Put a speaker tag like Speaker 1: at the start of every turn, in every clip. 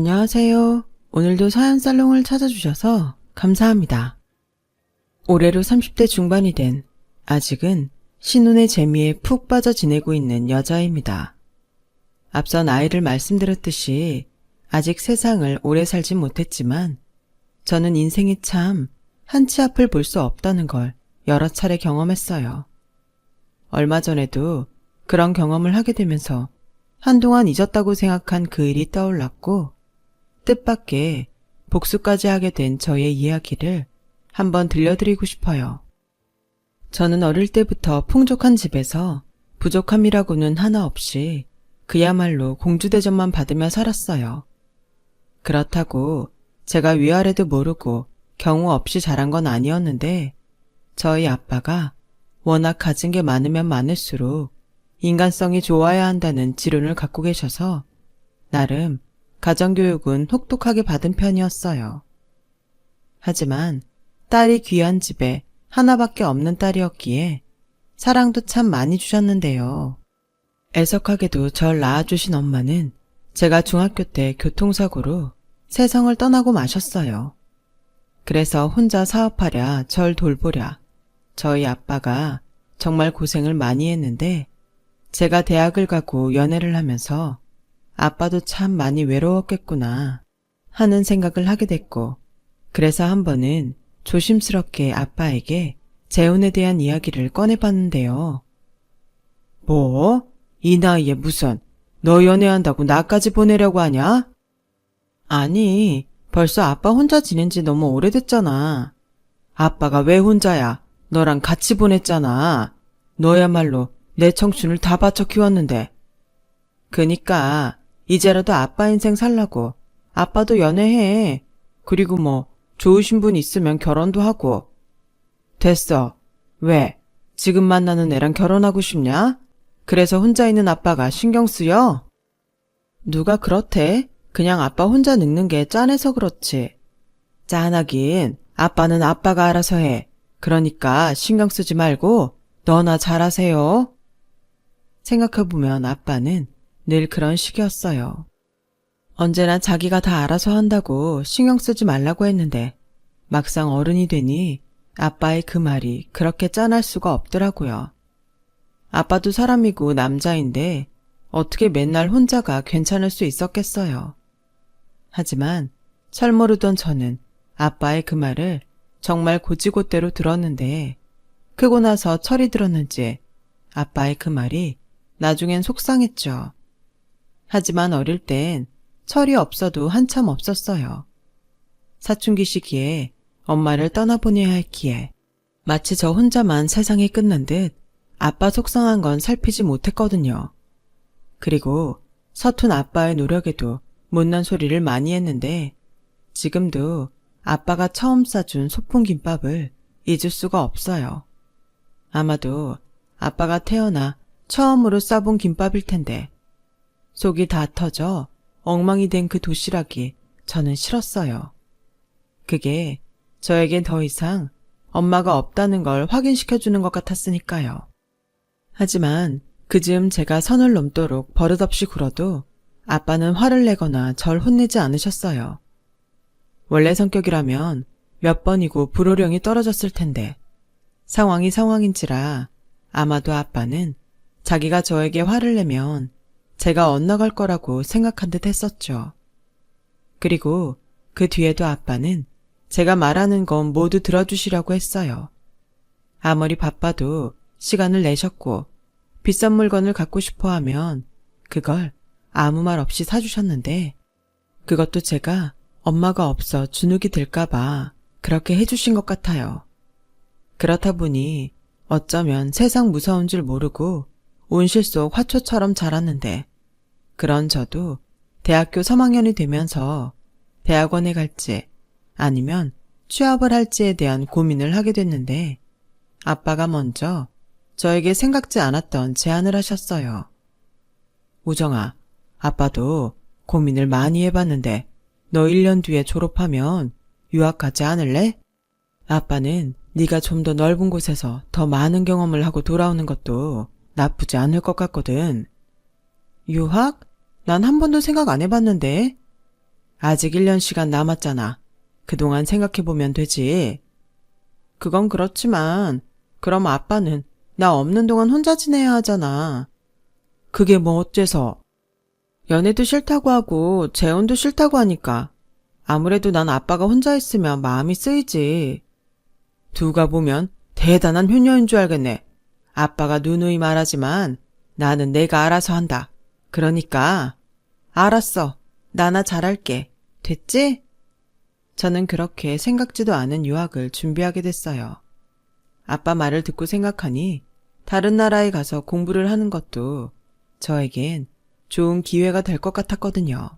Speaker 1: 안녕하세요. 오늘도 사연살롱을 찾아주셔서 감사합니다. 올해로 30대 중반이 된 아직은 신혼의 재미에 푹 빠져 지내고 있는 여자입니다. 앞서 나이를 말씀드렸듯이 아직 세상을 오래 살진 못했지만 저는 인생이 참 한 치 앞을 볼 수 없다는 걸 여러 차례 경험했어요. 얼마 전에도 그런 경험을 하게 되면서 한동안 잊었다고 생각한 그 일이 떠올랐고 뜻밖의 복수까지 하게 된 저의 이야기를 한번 들려드리고 싶어요. 저는 어릴 때부터 풍족한 집에서 부족함이라고는 하나 없이 그야말로 공주대접만 받으며 살았어요. 그렇다고 제가 위아래도 모르고 경우 없이 자란 건 아니었는데 저희 아빠가 워낙 가진 게 많으면 많을수록 인간성이 좋아야 한다는 지론을 갖고 계셔서 나름 가정교육은 혹독하게 받은 편이었어요. 하지만 딸이 귀한 집에 하나밖에 없는 딸이었기에 사랑도 참 많이 주셨는데요. 애석하게도 절 낳아주신 엄마는 제가 중학교 때 교통사고로 세상을 떠나고 마셨어요. 그래서 혼자 사업하랴 절 돌보랴 저희 아빠가 정말 고생을 많이 했는데 제가 대학을 가고 연애를 하면서 아빠도 참 많이 외로웠겠구나 하는 생각을 하게 됐고 그래서 한 번은 조심스럽게 아빠에게 재혼에 대한 이야기를 꺼내봤는데요. 뭐? 이 나이에 무슨 너 연애한다고 나까지 보내려고 하냐? 아니, 벌써 아빠 혼자 지낸 지 너무 오래됐잖아. 아빠가 왜 혼자야? 너랑 같이 보냈잖아. 너야말로 내 청춘을 다 바쳐 키웠는데. 그니까 이제라도 아빠 인생 살라고 아빠도 연애해. 그리고 뭐 좋으신 분 있으면 결혼도 하고. 됐어. 왜? 지금 만나는 애랑 결혼하고 싶냐? 그래서 혼자 있는 아빠가 신경 쓰여? 누가 그렇대? 그냥 아빠 혼자 늙는 게 짠해서 그렇지. 짠하긴 아빠는 아빠가 알아서 해. 그러니까 신경 쓰지 말고 너나 잘하세요. 생각해보면 아빠는 늘 그런 식이었어요. 언제나 자기가 다 알아서 한다고 신경 쓰지 말라고 했는데 막상 어른이 되니 아빠의 그 말이 그렇게 짠할 수가 없더라고요. 아빠도 사람이고 남자인데 어떻게 맨날 혼자가 괜찮을 수 있었겠어요. 하지만 철모르던 저는 아빠의 그 말을 정말 곧이곧대로 들었는데 크고 나서 철이 들었는지 아빠의 그 말이 나중엔 속상했죠. 하지만 어릴 땐 철이 없어도 한참 없었어요. 사춘기 시기에 엄마를 떠나보내야 했기에 마치 저 혼자만 세상이 끝난 듯 아빠 속상한 건 살피지 못했거든요. 그리고 서툰 아빠의 노력에도 못난 소리를 많이 했는데 지금도 아빠가 처음 싸준 소풍김밥을 잊을 수가 없어요. 아마도 아빠가 태어나 처음으로 싸본 김밥일 텐데 속이 다 터져 엉망이 된 그 도시락이 저는 싫었어요. 그게 저에겐 더 이상 엄마가 없다는 걸 확인시켜주는 것 같았으니까요. 하지만 그즈음 제가 선을 넘도록 버릇없이 굴어도 아빠는 화를 내거나 절 혼내지 않으셨어요. 원래 성격이라면 몇 번이고 불호령이 떨어졌을 텐데 상황이 상황인지라 아마도 아빠는 자기가 저에게 화를 내면 제가 엇나갈 거라고 생각한 듯 했었죠. 그리고 그 뒤에도 아빠는 제가 말하는 건 모두 들어주시라고 했어요. 아무리 바빠도 시간을 내셨고 비싼 물건을 갖고 싶어 하면 그걸 아무 말 없이 사주셨는데 그것도 제가 엄마가 없어 주눅이 들까봐 그렇게 해주신 것 같아요. 그렇다 보니 어쩌면 세상 무서운 줄 모르고 온실 속 화초처럼 자랐는데 그런 저도 대학교 3학년이 되면서 대학원에 갈지 아니면 취업을 할지에 대한 고민을 하게 됐는데 아빠가 먼저 저에게 생각지 않았던 제안을 하셨어요. 우정아, 아빠도 고민을 많이 해봤는데 너 1년 뒤에 졸업하면 유학 가지 않을래? 아빠는 네가 좀 더 넓은 곳에서 더 많은 경험을 하고 돌아오는 것도 나쁘지 않을 것 같거든. 유학? 난 한 번도 생각 안 해봤는데. 아직 1년 시간 남았잖아. 그동안 생각해보면 되지. 그건 그렇지만 그럼 아빠는 나 없는 동안 혼자 지내야 하잖아. 그게 뭐 어째서? 연애도 싫다고 하고 재혼도 싫다고 하니까 아무래도 난 아빠가 혼자 있으면 마음이 쓰이지. 두가 보면 대단한 효녀인 줄 알겠네. 아빠가 누누이 말하지만 나는 내가 알아서 한다. 그러니까 알았어. 나나 잘할게. 됐지? 저는 그렇게 생각지도 않은 유학을 준비하게 됐어요. 아빠 말을 듣고 생각하니 다른 나라에 가서 공부를 하는 것도 저에겐 좋은 기회가 될 것 같았거든요.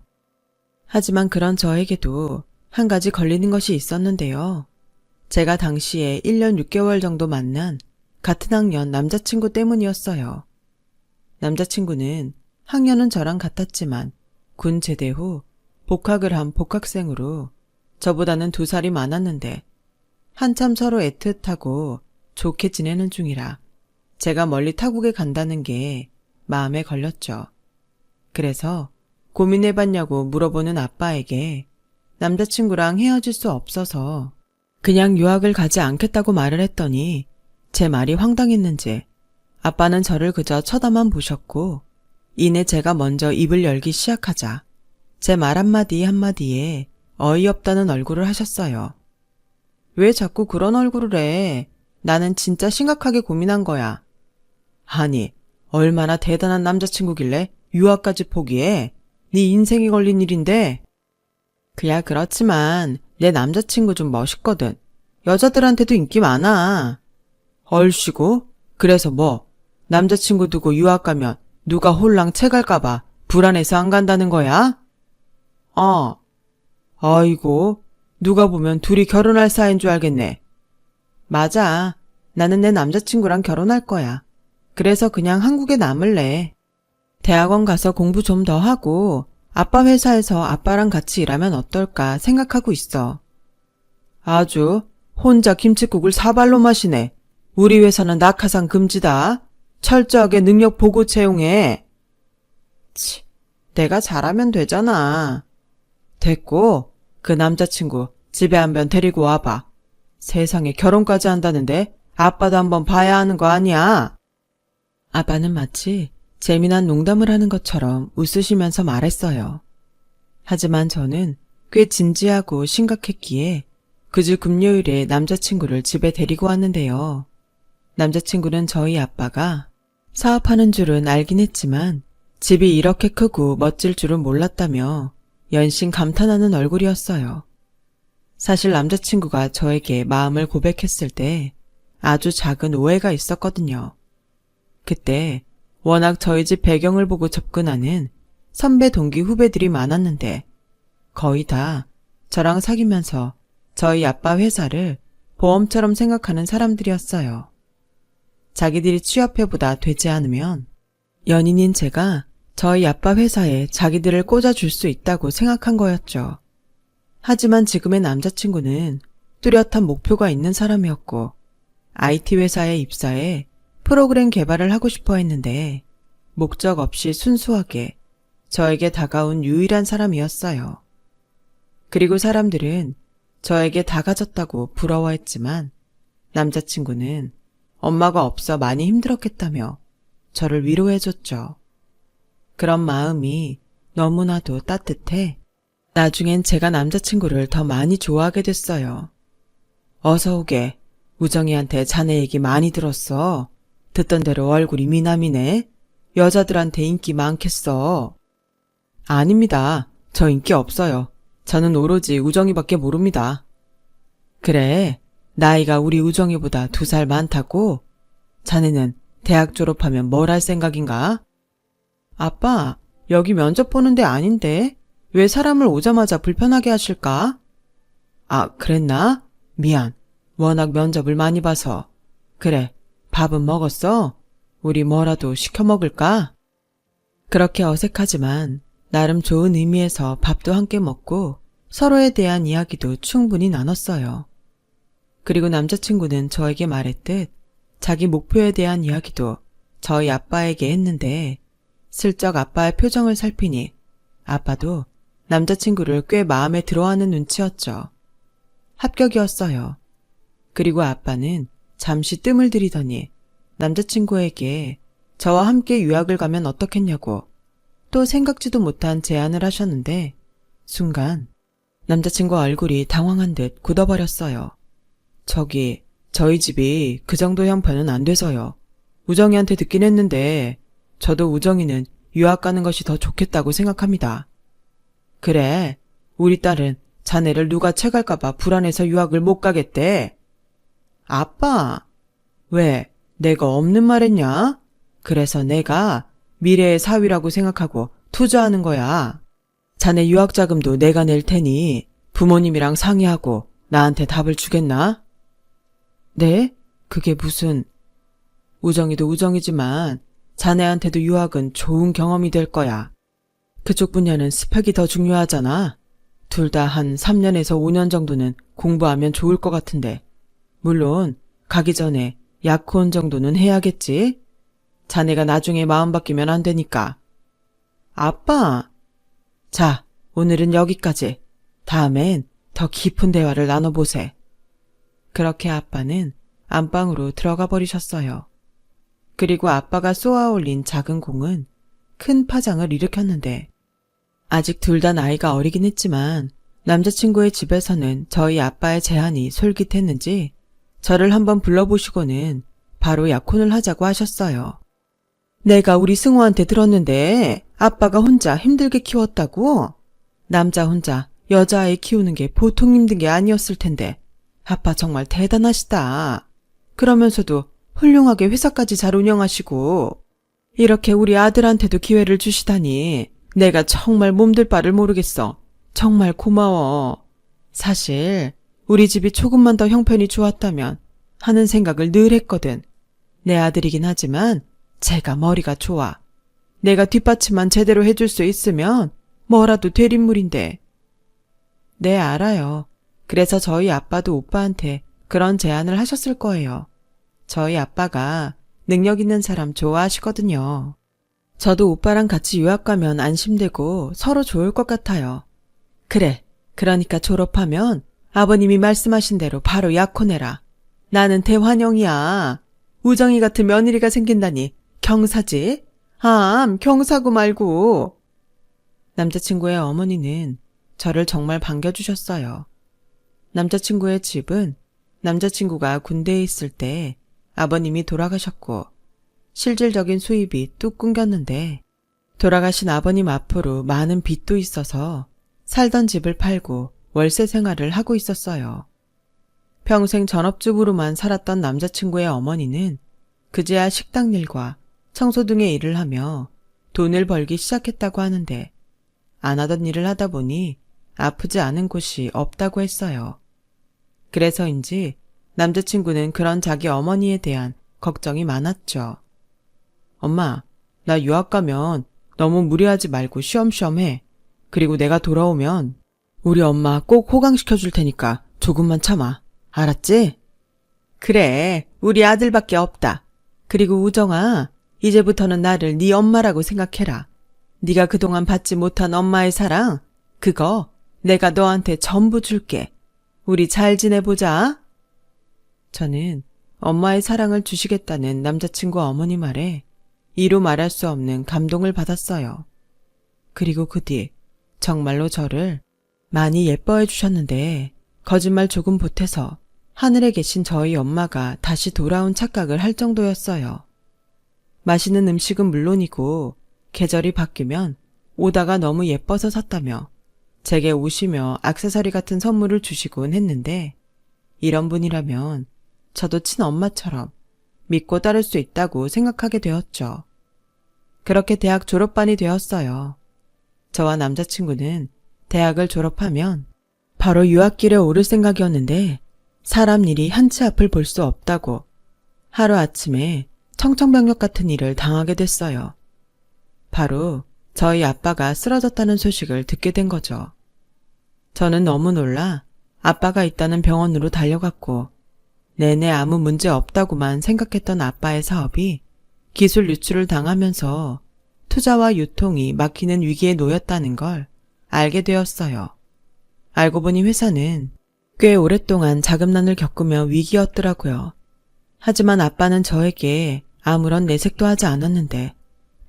Speaker 1: 하지만 그런 저에게도 한 가지 걸리는 것이 있었는데요. 제가 당시에 1년 6개월 정도 만난 같은 학년 남자친구 때문이었어요. 남자친구는 학년은 저랑 같았지만 군 제대 후 복학을 한 복학생으로 저보다는 2살이 많았는데 한참 서로 애틋하고 좋게 지내는 중이라 제가 멀리 타국에 간다는 게 마음에 걸렸죠. 그래서 고민해봤냐고 물어보는 아빠에게 남자친구랑 헤어질 수 없어서 그냥 유학을 가지 않겠다고 말을 했더니 제 말이 황당했는지 아빠는 저를 그저 쳐다만 보셨고 이내 제가 먼저 입을 열기 시작하자 제 말 한마디 한마디에 어이없다는 얼굴을 하셨어요. 왜 자꾸 그런 얼굴을 해? 나는 진짜 심각하게 고민한 거야. 아니, 얼마나 대단한 남자친구길래 유학까지 포기해? 네 인생이 걸린 일인데. 그야 그렇지만 내 남자친구 좀 멋있거든. 여자들한테도 인기 많아. 얼씨구? 그래서 뭐? 남자친구 두고 유학 가면 누가 홀랑 채갈까봐 불안해서 안 간다는 거야? 아이고, 누가 보면 둘이 결혼할 사이인 줄 알겠네. 맞아. 나는 내 남자친구랑 결혼할 거야. 그래서 그냥 한국에 남을래. 대학원 가서 공부 좀 더 하고 아빠 회사에서 아빠랑 같이 일하면 어떨까 생각하고 있어. 아주 혼자 김칫국을 사발로 마시네. 우리 회사는 낙하산 금지다. 철저하게 능력 보고 채용해. 치, 내가 잘하면 되잖아. 됐고 그 남자친구 집에 한번 데리고 와봐. 세상에 결혼까지 한다는데 아빠도 한번 봐야 하는 거 아니야? 아빠는 마치 재미난 농담을 하는 것처럼 웃으시면서 말했어요. 하지만 저는 꽤 진지하고 심각했기에 그 주 금요일에 남자친구를 집에 데리고 왔는데요. 남자친구는 저희 아빠가 사업하는 줄은 알긴 했지만 집이 이렇게 크고 멋질 줄은 몰랐다며 연신 감탄하는 얼굴이었어요. 사실 남자친구가 저에게 마음을 고백했을 때 아주 작은 오해가 있었거든요. 그때 워낙 저희 집 배경을 보고 접근하는 선배 동기 후배들이 많았는데 거의 다 저랑 사귀면서 저희 아빠 회사를 보험처럼 생각하는 사람들이었어요. 자기들이 취업해보다 되지 않으면 연인인 제가 저희 아빠 회사에 자기들을 꽂아줄 수 있다고 생각한 거였죠. 하지만 지금의 남자친구는 뚜렷한 목표가 있는 사람이었고 IT 회사에 입사해 프로그램 개발을 하고 싶어 했는데 목적 없이 순수하게 저에게 다가온 유일한 사람이었어요. 그리고 사람들은 저에게 다 가졌다고 부러워했지만 남자친구는 엄마가 없어 많이 힘들었겠다며 저를 위로해줬죠. 그런 마음이 너무나도 따뜻해 나중엔 제가 남자친구를 더 많이 좋아하게 됐어요. 어서 오게. 우정이한테 자네 얘기 많이 들었어. 듣던 대로 얼굴이 미남이네. 여자들한테 인기 많겠어. 아닙니다. 저 인기 없어요. 저는 오로지 우정이밖에 모릅니다. 그래, 나이가 우리 우정이보다 2살 많다고? 자네는 대학 졸업하면 뭘 할 생각인가? 아빠, 여기 면접 보는 데 아닌데 왜 사람을 오자마자 불편하게 하실까? 아, 그랬나? 미안. 워낙 면접을 많이 봐서. 그래, 밥은 먹었어? 우리 뭐라도 시켜 먹을까? 그렇게 어색하지만 나름 좋은 의미에서 밥도 함께 먹고 서로에 대한 이야기도 충분히 나눴어요. 그리고 남자친구는 저에게 말했듯 자기 목표에 대한 이야기도 저희 아빠에게 했는데 슬쩍 아빠의 표정을 살피니 아빠도 남자친구를 꽤 마음에 들어하는 눈치였죠. 합격이었어요. 그리고 아빠는 잠시 뜸을 들이더니 남자친구에게 저와 함께 유학을 가면 어떻겠냐고 또 생각지도 못한 제안을 하셨는데 순간 남자친구 얼굴이 당황한 듯 굳어버렸어요. 저희 집이 그 정도 형편은 안 돼서요. 우정이한테 듣긴 했는데 저도 우정이는 유학 가는 것이 더 좋겠다고 생각합니다. 그래, 우리 딸은 자네를 누가 채갈까봐 불안해서 유학을 못 가겠대. 아빠, 왜 내가 없는 말 했냐? 그래서 내가 미래의 사위라고 생각하고 투자하는 거야. 자네 유학 자금도 내가 낼 테니 부모님이랑 상의하고 나한테 답을 주겠나? 네? 그게 무슨... 우정이도 우정이지만 자네한테도 유학은 좋은 경험이 될 거야. 그쪽 분야는 스펙이 더 중요하잖아. 둘 다 한 3년에서 5년 정도는 공부하면 좋을 것 같은데. 물론 가기 전에 약혼 정도는 해야겠지? 자네가 나중에 마음 바뀌면 안 되니까. 아빠! 자, 오늘은 여기까지. 다음엔 더 깊은 대화를 나눠보세. 그렇게 아빠는 안방으로 들어가 버리셨어요. 그리고 아빠가 쏘아 올린 작은 공은 큰 파장을 일으켰는데 아직 둘 다 나이가 어리긴 했지만 남자친구의 집에서는 저희 아빠의 제안이 솔깃했는지 저를 한번 불러보시고는 바로 약혼을 하자고 하셨어요. 내가 우리 승우한테 들었는데 아빠가 혼자 힘들게 키웠다고? 남자 혼자 여자아이 키우는 게 보통 힘든 게 아니었을 텐데 아빠 정말 대단하시다. 그러면서도 훌륭하게 회사까지 잘 운영하시고 이렇게 우리 아들한테도 기회를 주시다니 내가 정말 몸둘 바를 모르겠어. 정말 고마워. 사실 우리 집이 조금만 더 형편이 좋았다면 하는 생각을 늘 했거든. 내 아들이긴 하지만 제가 머리가 좋아. 내가 뒷받침만 제대로 해줄 수 있으면 뭐라도 될 인물인데. 네, 알아요. 그래서 저희 아빠도 오빠한테 그런 제안을 하셨을 거예요. 저희 아빠가 능력 있는 사람 좋아하시거든요. 저도 오빠랑 같이 유학 가면 안심되고 서로 좋을 것 같아요. 그래, 그러니까 졸업하면 아버님이 말씀하신 대로 바로 약혼해라. 나는 대환영이야. 우정이 같은 며느리가 생긴다니 경사지? 경사고 말고. 남자친구의 어머니는 저를 정말 반겨주셨어요. 남자친구의 집은 남자친구가 군대에 있을 때 아버님이 돌아가셨고 실질적인 수입이 뚝 끊겼는데 돌아가신 아버님 앞으로 많은 빚도 있어서 살던 집을 팔고 월세 생활을 하고 있었어요. 평생 전업주부로만 살았던 남자친구의 어머니는 그제야 식당 일과 청소 등의 일을 하며 돈을 벌기 시작했다고 하는데 안 하던 일을 하다 보니 아프지 않은 곳이 없다고 했어요. 그래서인지 남자친구는 그런 자기 어머니에 대한 걱정이 많았죠. 엄마, 나 유학 가면 너무 무리하지 말고 쉬엄쉬엄 해. 그리고 내가 돌아오면 우리 엄마 꼭 호강시켜줄 테니까 조금만 참아. 알았지? 그래, 우리 아들밖에 없다. 그리고 우정아, 이제부터는 나를 네 엄마라고 생각해라. 네가 그동안 받지 못한 엄마의 사랑, 그거 내가 너한테 전부 줄게. 우리 잘 지내보자. 저는 엄마의 사랑을 주시겠다는 남자친구 어머니 말에 이루 말할 수 없는 감동을 받았어요. 그리고 그 뒤 정말로 저를 많이 예뻐해 주셨는데 거짓말 조금 보태서 하늘에 계신 저희 엄마가 다시 돌아온 착각을 할 정도였어요. 맛있는 음식은 물론이고 계절이 바뀌면 오다가 너무 예뻐서 샀다며 제게 옷이며 액세서리 같은 선물을 주시곤 했는데 이런 분이라면 저도 친엄마처럼 믿고 따를 수 있다고 생각하게 되었죠. 그렇게 대학 졸업반이 되었어요. 저와 남자친구는 대학을 졸업하면 바로 유학길에 오를 생각이었는데 사람 일이 한치 앞을 볼 수 없다고 하루아침에 청천벽력 같은 일을 당하게 됐어요. 바로 저희 아빠가 쓰러졌다는 소식을 듣게 된 거죠. 저는 너무 놀라 아빠가 있다는 병원으로 달려갔고 내내 아무 문제 없다고만 생각했던 아빠의 사업이 기술 유출을 당하면서 투자와 유통이 막히는 위기에 놓였다는 걸 알게 되었어요. 알고 보니 회사는 꽤 오랫동안 자금난을 겪으며 위기였더라고요. 하지만 아빠는 저에게 아무런 내색도 하지 않았는데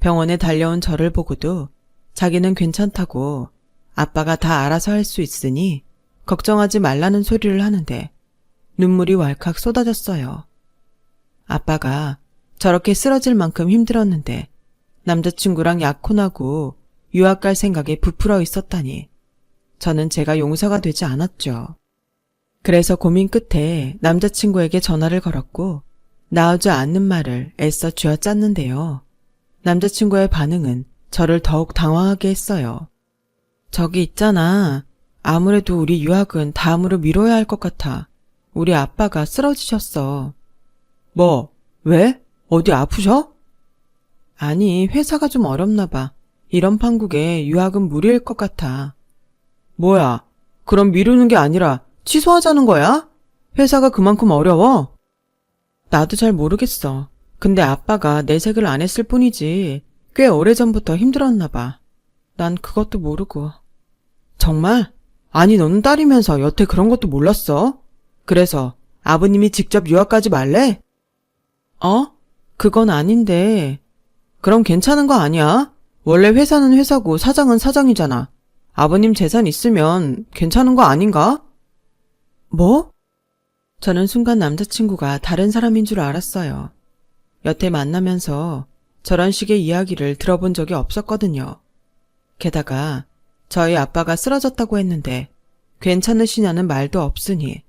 Speaker 1: 병원에 달려온 저를 보고도 자기는 괜찮다고 아빠가 다 알아서 할 수 있으니 걱정하지 말라는 소리를 하는데 눈물이 왈칵 쏟아졌어요. 아빠가 저렇게 쓰러질 만큼 힘들었는데 남자친구랑 약혼하고 유학 갈 생각에 부풀어 있었다니 저는 제가 용서가 되지 않았죠. 그래서 고민 끝에 남자친구에게 전화를 걸었고 나오지 않는 말을 애써 쥐어짰는데요. 남자친구의 반응은 저를 더욱 당황하게 했어요. 저기 있잖아. 아무래도 우리 유학은 다음으로 미뤄야 할 것 같아. 우리 아빠가 쓰러지셨어. 뭐? 왜? 어디 아프셔? 아니, 회사가 좀 어렵나 봐. 이런 판국에 유학은 무리일 것 같아. 뭐야? 그럼 미루는 게 아니라 취소하자는 거야? 회사가 그만큼 어려워? 나도 잘 모르겠어. 근데 아빠가 내색을 안 했을 뿐이지 꽤 오래전부터 힘들었나 봐. 난 그것도 모르고. 정말? 아니 너는 딸이면서 여태 그런 것도 몰랐어? 그래서 아버님이 직접 유학 가지 말래? 그건 아닌데. 그럼 괜찮은 거 아니야? 원래 회사는 회사고 사장은 사장이잖아. 아버님 재산 있으면 괜찮은 거 아닌가? 뭐? 저는 순간 남자친구가 다른 사람인 줄 알았어요. 여태 만나면서 저런 식의 이야기를 들어본 적이 없었거든요. 게다가 저희 아빠가 쓰러졌다고 했는데 괜찮으시냐는 말도 없으니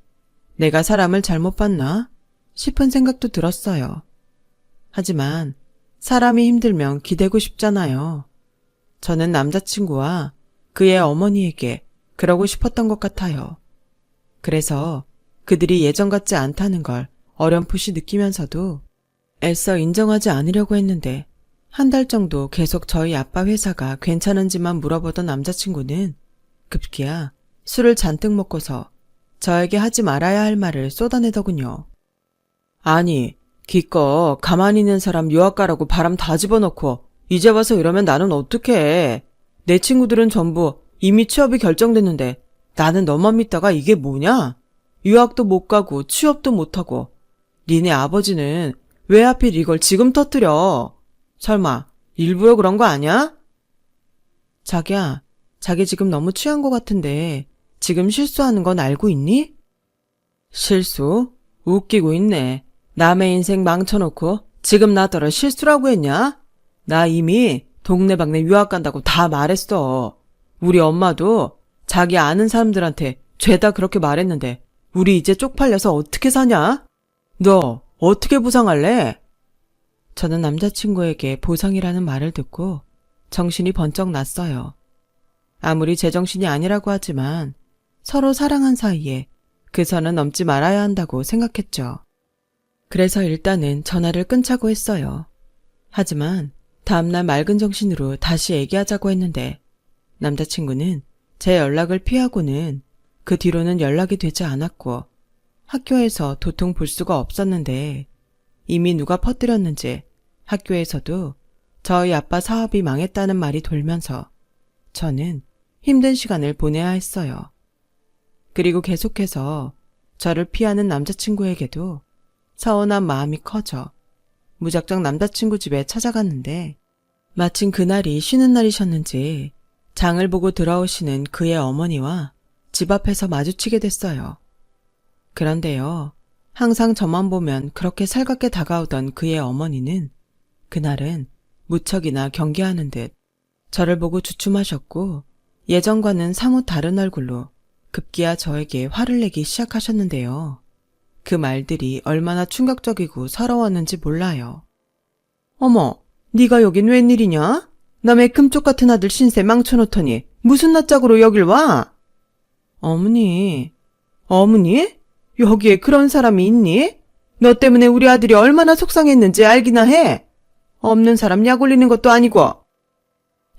Speaker 1: 내가 사람을 잘못 봤나 싶은 생각도 들었어요. 하지만 사람이 힘들면 기대고 싶잖아요. 저는 남자친구와 그의 어머니에게 그러고 싶었던 것 같아요. 그래서 그들이 예전 같지 않다는 걸 어렴풋이 느끼면서도 애써 인정하지 않으려고 했는데 한 달 정도 계속 저희 아빠 회사가 괜찮은지만 물어보던 남자친구는 급기야 술을 잔뜩 먹고서 저에게 하지 말아야 할 말을 쏟아내더군요. 아니, 기껏 가만히 있는 사람 유학 가라고 바람 다 집어넣고 이제 와서 이러면 나는 어떡해. 내 친구들은 전부 이미 취업이 결정됐는데 나는 너만 믿다가 이게 뭐냐? 유학도 못 가고 취업도 못 하고 니네 아버지는 왜 하필 이걸 지금 터뜨려? 설마 일부러 그런 거 아니야? 자기야, 자기 지금 너무 취한 것 같은데 지금 실수하는 건 알고 있니? 실수? 웃기고 있네. 남의 인생 망쳐놓고 지금 나더러 실수라고 했냐? 나 이미 동네방네 유학 간다고 다 말했어. 우리 엄마도 자기 아는 사람들한테 죄다 그렇게 말했는데 우리 이제 쪽팔려서 어떻게 사냐? 너 어떻게 보상할래? 저는 남자친구에게 보상이라는 말을 듣고 정신이 번쩍 났어요. 아무리 제정신이 아니라고 하지만 서로 사랑한 사이에 그 선은 넘지 말아야 한다고 생각했죠. 그래서 일단은 전화를 끊자고 했어요. 하지만 다음날 맑은 정신으로 다시 얘기하자고 했는데 남자친구는 제 연락을 피하고는 그 뒤로는 연락이 되지 않았고 학교에서 도통 볼 수가 없었는데 이미 누가 퍼뜨렸는지 학교에서도 저희 아빠 사업이 망했다는 말이 돌면서 저는 힘든 시간을 보내야 했어요. 그리고 계속해서 저를 피하는 남자친구에게도 서운한 마음이 커져 무작정 남자친구 집에 찾아갔는데 마침 그날이 쉬는 날이셨는지 장을 보고 들어오시는 그의 어머니와 집 앞에서 마주치게 됐어요. 그런데요, 항상 저만 보면 그렇게 살갑게 다가오던 그의 어머니는 그날은 무척이나 경계하는 듯 저를 보고 주춤하셨고 예전과는 사뭇 다른 얼굴로 급기야 저에게 화를 내기 시작하셨는데요. 그 말들이 얼마나 충격적이고 서러웠는지 몰라요. 어머, 네가 여긴 웬일이냐? 남의 금쪽 같은 아들 신세 망쳐놓더니 무슨 낯짝으로 여길 와? 어머니? 여기에 그런 사람이 있니? 너 때문에 우리 아들이 얼마나 속상했는지 알기나 해? 없는 사람 약 올리는 것도 아니고.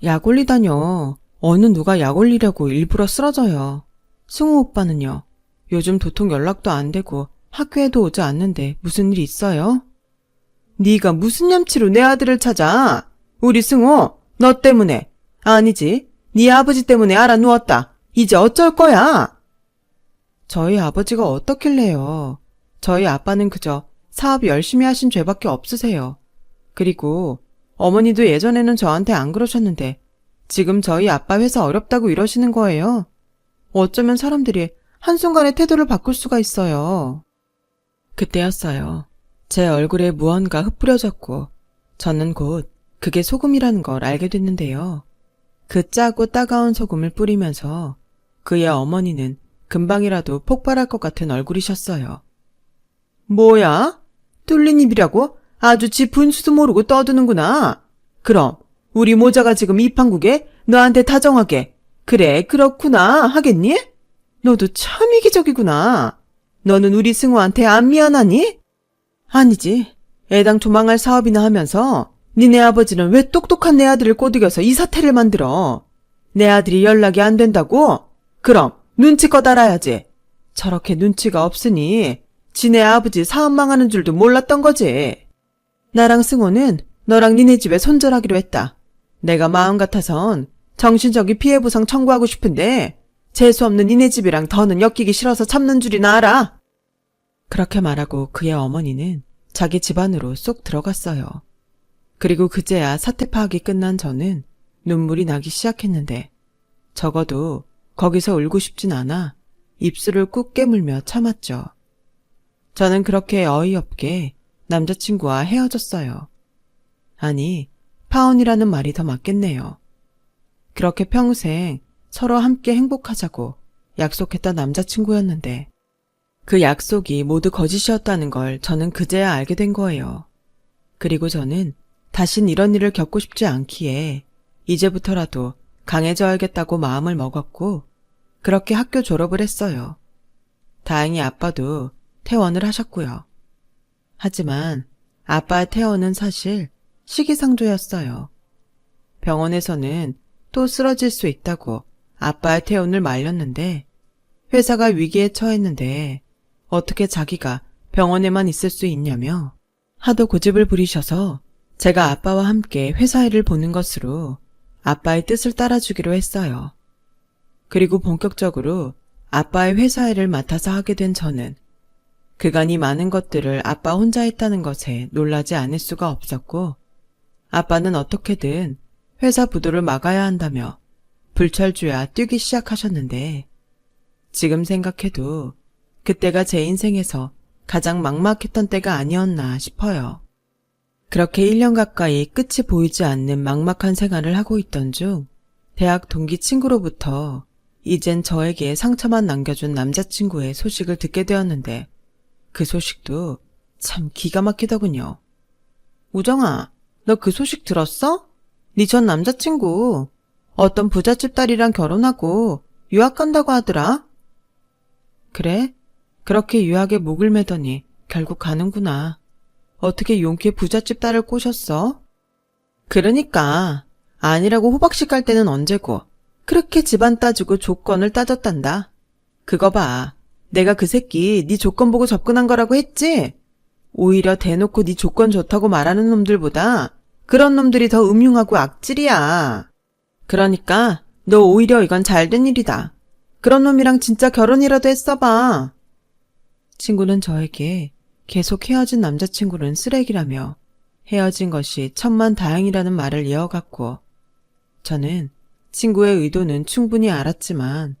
Speaker 1: 약 올리다뇨. 어느 누가 약 올리려고 일부러 쓰러져요. 승우 오빠는요? 요즘 도통 연락도 안 되고 학교에도 오지 않는데 무슨 일 있어요? 네가 무슨 얌치로 내 아들을 찾아? 우리 승우, 너 때문에. 아니지, 네 아버지 때문에 알아 누웠다. 이제 어쩔 거야? 저희 아버지가 어떻길래요. 저희 아빠는 그저 사업 열심히 하신 죄밖에 없으세요. 그리고 어머니도 예전에는 저한테 안 그러셨는데 지금 저희 아빠 회사 어렵다고 이러시는 거예요. 어쩌면 사람들이 한순간에 태도를 바꿀 수가 있어요. 그때였어요. 제 얼굴에 무언가 흩뿌려졌고 저는 곧 그게 소금이라는 걸 알게 됐는데요. 그 짜고 따가운 소금을 뿌리면서 그의 어머니는 금방이라도 폭발할 것 같은 얼굴이셨어요. 뭐야? 뚫린 입이라고? 아주 지 분수도 모르고 떠드는구나. 그럼 우리 모자가 지금 이 판국에 너한테 다정하게 그래 그렇구나 하겠니? 너도 참 이기적이구나. 너는 우리 승우한테 안 미안하니? 아니지. 애당초 망할 사업이나 하면서 니네 아버지는 왜 똑똑한 내 아들을 꼬드겨서 이 사태를 만들어? 내 아들이 연락이 안 된다고? 그럼 눈치껏 알아야지. 저렇게 눈치가 없으니 지네 아버지 사업 망하는 줄도 몰랐던 거지. 나랑 승호는 너랑 니네 집에 손절하기로 했다. 내가 마음 같아선 정신적인 피해보상 청구하고 싶은데 재수없는 니네 집이랑 더는 엮이기 싫어서 참는 줄이나 알아. 그렇게 말하고 그의 어머니는 자기 집안으로 쏙 들어갔어요. 그리고 그제야 사태 파악이 끝난 저는 눈물이 나기 시작했는데 적어도 거기서 울고 싶진 않아 입술을 꾹 깨물며 참았죠. 저는 그렇게 어이없게 남자친구와 헤어졌어요. 아니, 파혼이라는 말이 더 맞겠네요. 그렇게 평생 서로 함께 행복하자고 약속했던 남자친구였는데 그 약속이 모두 거짓이었다는 걸 저는 그제야 알게 된 거예요. 그리고 저는 다신 이런 일을 겪고 싶지 않기에 이제부터라도 강해져야겠다고 마음을 먹었고 그렇게 학교 졸업을 했어요. 다행히 아빠도 퇴원을 하셨고요. 하지만 아빠의 퇴원은 사실 시기상조였어요. 병원에서는 또 쓰러질 수 있다고 아빠의 퇴원을 말렸는데 회사가 위기에 처했는데 어떻게 자기가 병원에만 있을 수 있냐며 하도 고집을 부리셔서 제가 아빠와 함께 회사 일을 보는 것으로 아빠의 뜻을 따라주기로 했어요. 그리고 본격적으로 아빠의 회사 일을 맡아서 하게 된 저는 그간이 많은 것들을 아빠 혼자 했다는 것에 놀라지 않을 수가 없었고 아빠는 어떻게든 회사 부도를 막아야 한다며 불철주야 뛰기 시작하셨는데 지금 생각해도 그때가 제 인생에서 가장 막막했던 때가 아니었나 싶어요. 그렇게 1년 가까이 끝이 보이지 않는 막막한 생활을 하고 있던 중 대학 동기 친구로부터 이젠 저에게 상처만 남겨준 남자친구의 소식을 듣게 되었는데 그 소식도 참 기가 막히더군요. 우정아, 너 그 소식 들었어? 네 전 남자친구 어떤 부잣집 딸이랑 결혼하고 유학 간다고 하더라. 그래? 그렇게 유학에 목을 매더니 결국 가는구나. 어떻게 용케 부잣집 딸을 꼬셨어? 그러니까 아니라고 호박씨 깔 때는 언제고 그렇게 집안 따지고 조건을 따졌단다. 그거 봐. 내가 그 새끼 네 조건 보고 접근한 거라고 했지? 오히려 대놓고 네 조건 좋다고 말하는 놈들보다 그런 놈들이 더 음흉하고 악질이야. 그러니까 너 오히려 이건 잘된 일이다. 그런 놈이랑 진짜 결혼이라도 했어봐. 친구는 저에게 계속 헤어진 남자친구는 쓰레기라며 헤어진 것이 천만다행이라는 말을 이어갔고 저는 친구의 의도는 충분히 알았지만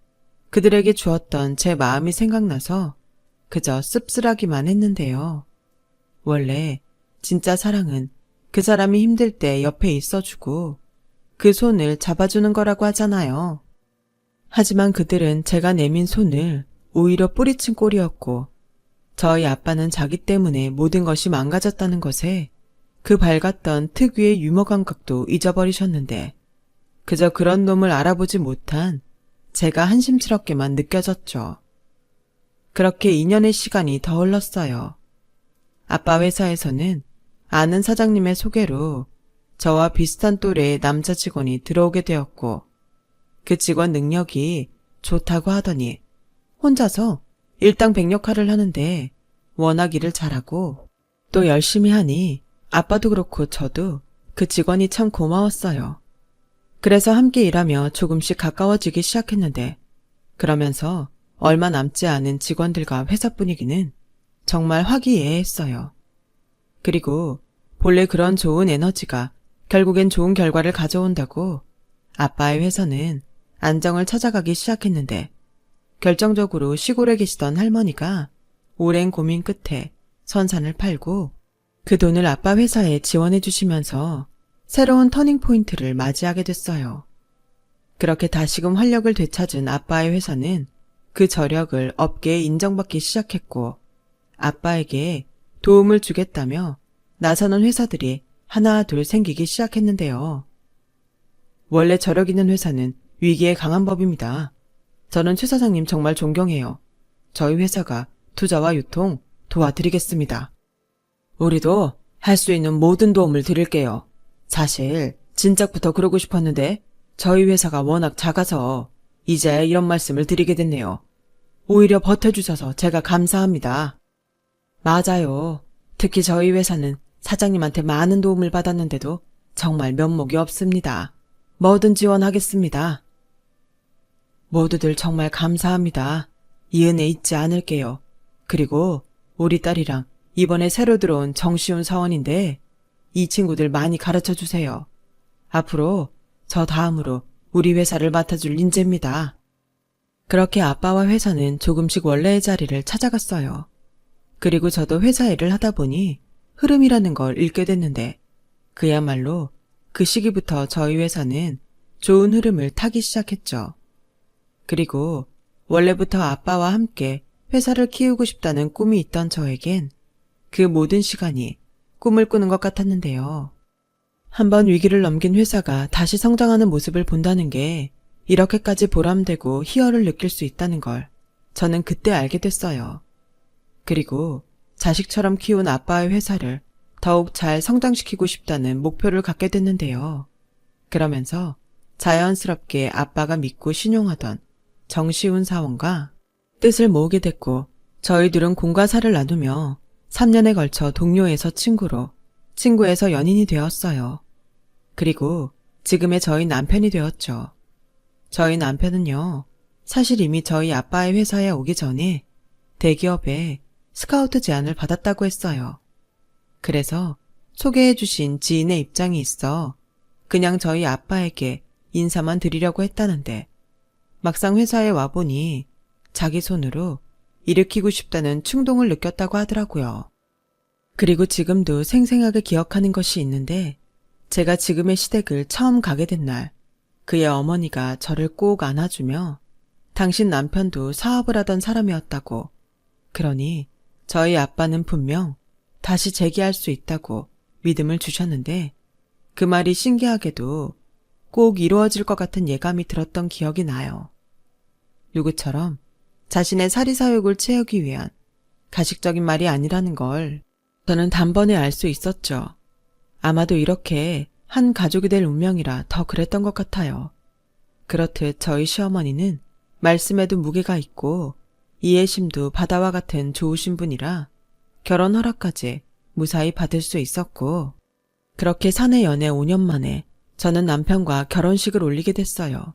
Speaker 1: 그들에게 주었던 제 마음이 생각나서 그저 씁쓸하기만 했는데요. 원래 진짜 사랑은 그 사람이 힘들 때 옆에 있어주고 그 손을 잡아주는 거라고 하잖아요. 하지만 그들은 제가 내민 손을 오히려 뿌리친 꼴이었고 저희 아빠는 자기 때문에 모든 것이 망가졌다는 것에 그 밝았던 특유의 유머 감각도 잊어버리셨는데 그저 그런 놈을 알아보지 못한 제가 한심스럽게만 느껴졌죠. 그렇게 2년의 시간이 더 흘렀어요. 아빠 회사에서는 아는 사장님의 소개로 저와 비슷한 또래의 남자 직원이 들어오게 되었고 그 직원 능력이 좋다고 하더니 혼자서 일당백력화를 하는데 워낙 일을 잘하고 또 열심히 하니 아빠도 그렇고 저도 그 직원이 참 고마웠어요. 그래서 함께 일하며 조금씩 가까워지기 시작했는데, 그러면서 얼마 남지 않은 직원들과 회사 분위기는 정말 화기애애했어요. 그리고 본래 그런 좋은 에너지가 결국엔 좋은 결과를 가져온다고 아빠의 회사는 안정을 찾아가기 시작했는데, 결정적으로 시골에 계시던 할머니가 오랜 고민 끝에 선산을 팔고 그 돈을 아빠 회사에 지원해 주시면서 새로운 터닝포인트를 맞이하게 됐어요. 그렇게 다시금 활력을 되찾은 아빠의 회사는 그 저력을 업계에 인정받기 시작했고, 아빠에게 도움을 주겠다며 나서는 회사들이 하나 둘 생기기 시작했는데요. 원래 저력 있는 회사는 위기에 강한 법입니다. 저는 최 사장님 정말 존경해요. 저희 회사가 투자와 유통 도와드리겠습니다. 우리도 할 수 있는 모든 도움을 드릴게요. 사실 진작부터 그러고 싶었는데 저희 회사가 워낙 작아서 이제 이런 말씀을 드리게 됐네요. 오히려 버텨주셔서 제가 감사합니다. 맞아요. 특히 저희 회사는 사장님한테 많은 도움을 받았는데도 정말 면목이 없습니다. 뭐든 지원하겠습니다. 모두들 정말 감사합니다. 이 은혜 잊지 않을게요. 그리고 우리 딸이랑 이번에 새로 들어온 정시훈 사원인데 이 친구들 많이 가르쳐 주세요. 앞으로 저 다음으로 우리 회사를 맡아줄 인재입니다. 그렇게 아빠와 회사는 조금씩 원래의 자리를 찾아갔어요. 그리고 저도 회사 일을 하다 보니 흐름이라는 걸 읽게 됐는데, 그야말로 그 시기부터 저희 회사는 좋은 흐름을 타기 시작했죠. 그리고 원래부터 아빠와 함께 회사를 키우고 싶다는 꿈이 있던 저에겐 그 모든 시간이 꿈을 꾸는 것 같았는데요. 한번 위기를 넘긴 회사가 다시 성장하는 모습을 본다는 게 이렇게까지 보람되고 희열을 느낄 수 있다는 걸 저는 그때 알게 됐어요. 그리고 자식처럼 키운 아빠의 회사를 더욱 잘 성장시키고 싶다는 목표를 갖게 됐는데요. 그러면서 자연스럽게 아빠가 믿고 신용하던 정시훈 사원과 뜻을 모으게 됐고, 저희 둘은 공과 사를 나누며 3년에 걸쳐 동료에서 친구로, 친구에서 연인이 되었어요. 그리고 지금의 저희 남편이 되었죠. 저희 남편은요, 사실 이미 저희 아빠의 회사에 오기 전에 대기업에 스카우트 제안을 받았다고 했어요. 그래서 소개해 주신 지인의 입장이 있어 그냥 저희 아빠에게 인사만 드리려고 했다는데, 막상 회사에 와보니 자기 손으로 일으키고 싶다는 충동을 느꼈다고 하더라고요. 그리고 지금도 생생하게 기억하는 것이 있는데, 제가 지금의 시댁을 처음 가게 된 날, 그의 어머니가 저를 꼭 안아주며 당신 남편도 사업을 하던 사람이었다고, 그러니 저희 아빠는 분명 다시 재기할 수 있다고 믿음을 주셨는데, 그 말이 신기하게도 꼭 이루어질 것 같은 예감이 들었던 기억이 나요. 누구처럼 자신의 사리사욕을 채우기 위한 가식적인 말이 아니라는 걸 저는 단번에 알 수 있었죠. 아마도 이렇게 한 가족이 될 운명이라 더 그랬던 것 같아요. 그렇듯 저희 시어머니는 말씀에도 무게가 있고 이해심도 바다와 같은 좋으신 분이라 결혼 허락까지 무사히 받을 수 있었고, 그렇게 사내 연애 5년 만에 저는 남편과 결혼식을 올리게 됐어요.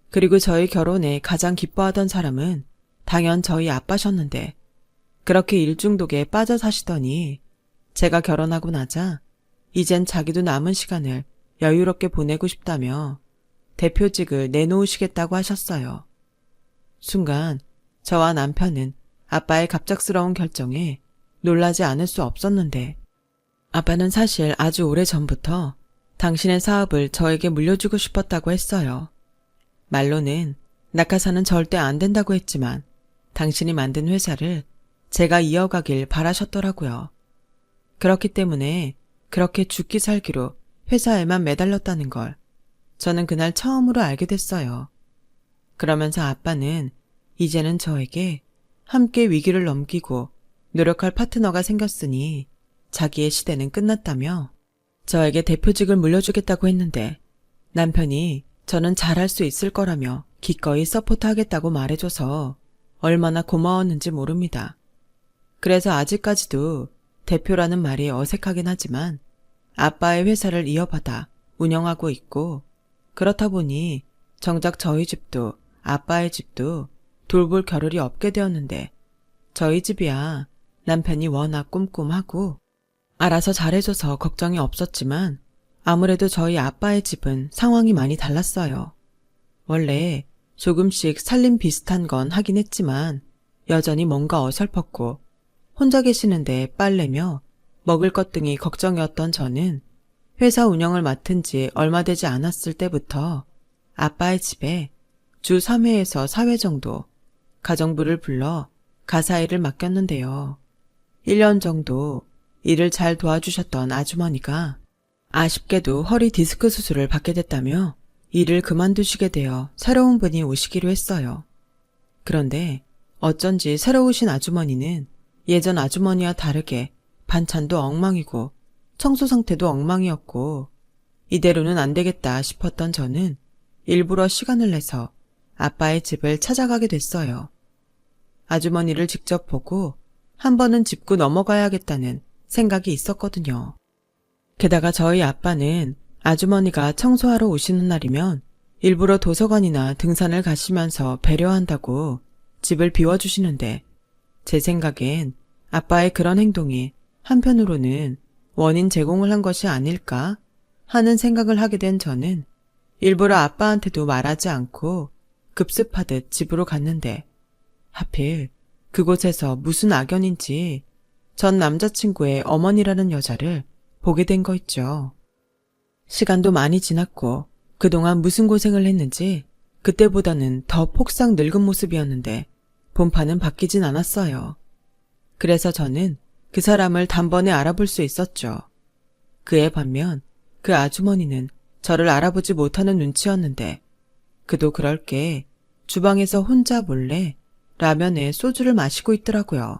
Speaker 1: 그리고 저희 결혼에 가장 기뻐하던 사람은 당연 저희 아빠셨는데, 그렇게 일중독에 빠져 사시더니 제가 결혼하고 나자 이젠 자기도 남은 시간을 여유롭게 보내고 싶다며 대표직을 내놓으시겠다고 하셨어요. 순간 저와 남편은 아빠의 갑작스러운 결정에 놀라지 않을 수 없었는데, 아빠는 사실 아주 오래전부터 당신의 사업을 저에게 물려주고 싶었다고 했어요. 말로는 낙하산은 절대 안 된다고 했지만 당신이 만든 회사를 제가 이어가길 바라셨더라고요. 그렇기 때문에 그렇게 죽기 살기로 회사에만 매달렸다는 걸 저는 그날 처음으로 알게 됐어요. 그러면서 아빠는 이제는 저에게 함께 위기를 넘기고 노력할 파트너가 생겼으니 자기의 시대는 끝났다며 저에게 대표직을 물려주겠다고 했는데, 남편이 저는 잘할 수 있을 거라며 기꺼이 서포트하겠다고 말해줘서 얼마나 고마웠는지 모릅니다. 그래서 아직까지도 대표라는 말이 어색하긴 하지만 아빠의 회사를 이어받아 운영하고 있고, 그렇다 보니 정작 저희 집도 아빠의 집도 돌볼 겨를이 없게 되었는데 저희 집이야 남편이 워낙 꼼꼼하고 알아서 잘해줘서 걱정이 없었지만 아무래도 저희 아빠의 집은 상황이 많이 달랐어요. 원래 조금씩 살림 비슷한 건 하긴 했지만 여전히 뭔가 어설펐고 혼자 계시는데 빨래며 먹을 것 등이 걱정이었던 저는 회사 운영을 맡은 지 얼마 되지 않았을 때부터 아빠의 집에 주 3회에서 4회 정도 가정부를 불러 가사일을 맡겼는데요. 1년 정도 일을 잘 도와주셨던 아주머니가 아쉽게도 허리 디스크 수술을 받게 됐다며 일을 그만두시게 되어 새로운 분이 오시기로 했어요. 그런데 어쩐지 새로 오신 아주머니는 예전 아주머니와 다르게 반찬도 엉망이고 청소 상태도 엉망이었고 이대로는 안 되겠다 싶었던 저는 일부러 시간을 내서 아빠의 집을 찾아가게 됐어요. 아주머니를 직접 보고 한 번은 짚고 넘어가야겠다는 생각이 있었거든요. 게다가 저희 아빠는 아주머니가 청소하러 오시는 날이면 일부러 도서관이나 등산을 가시면서 배려한다고 집을 비워주시는데 제 생각엔 아빠의 그런 행동이 한편으로는 원인 제공을 한 것이 아닐까 하는 생각을 하게 된 저는 일부러 아빠한테도 말하지 않고 급습하듯 집으로 갔는데 하필 그곳에서 무슨 악연인지 전 남자친구의 어머니라는 여자를 보게 된 거 있죠. 시간도 많이 지났고 그동안 무슨 고생을 했는지 그때보다는 더 폭삭 늙은 모습이었는데 본판은 바뀌진 않았어요. 그래서 저는 그 사람을 단번에 알아볼 수 있었죠. 그에 반면 그 아주머니는 저를 알아보지 못하는 눈치였는데 그도 그럴 게 주방에서 혼자 몰래 라면에 소주를 마시고 있더라고요.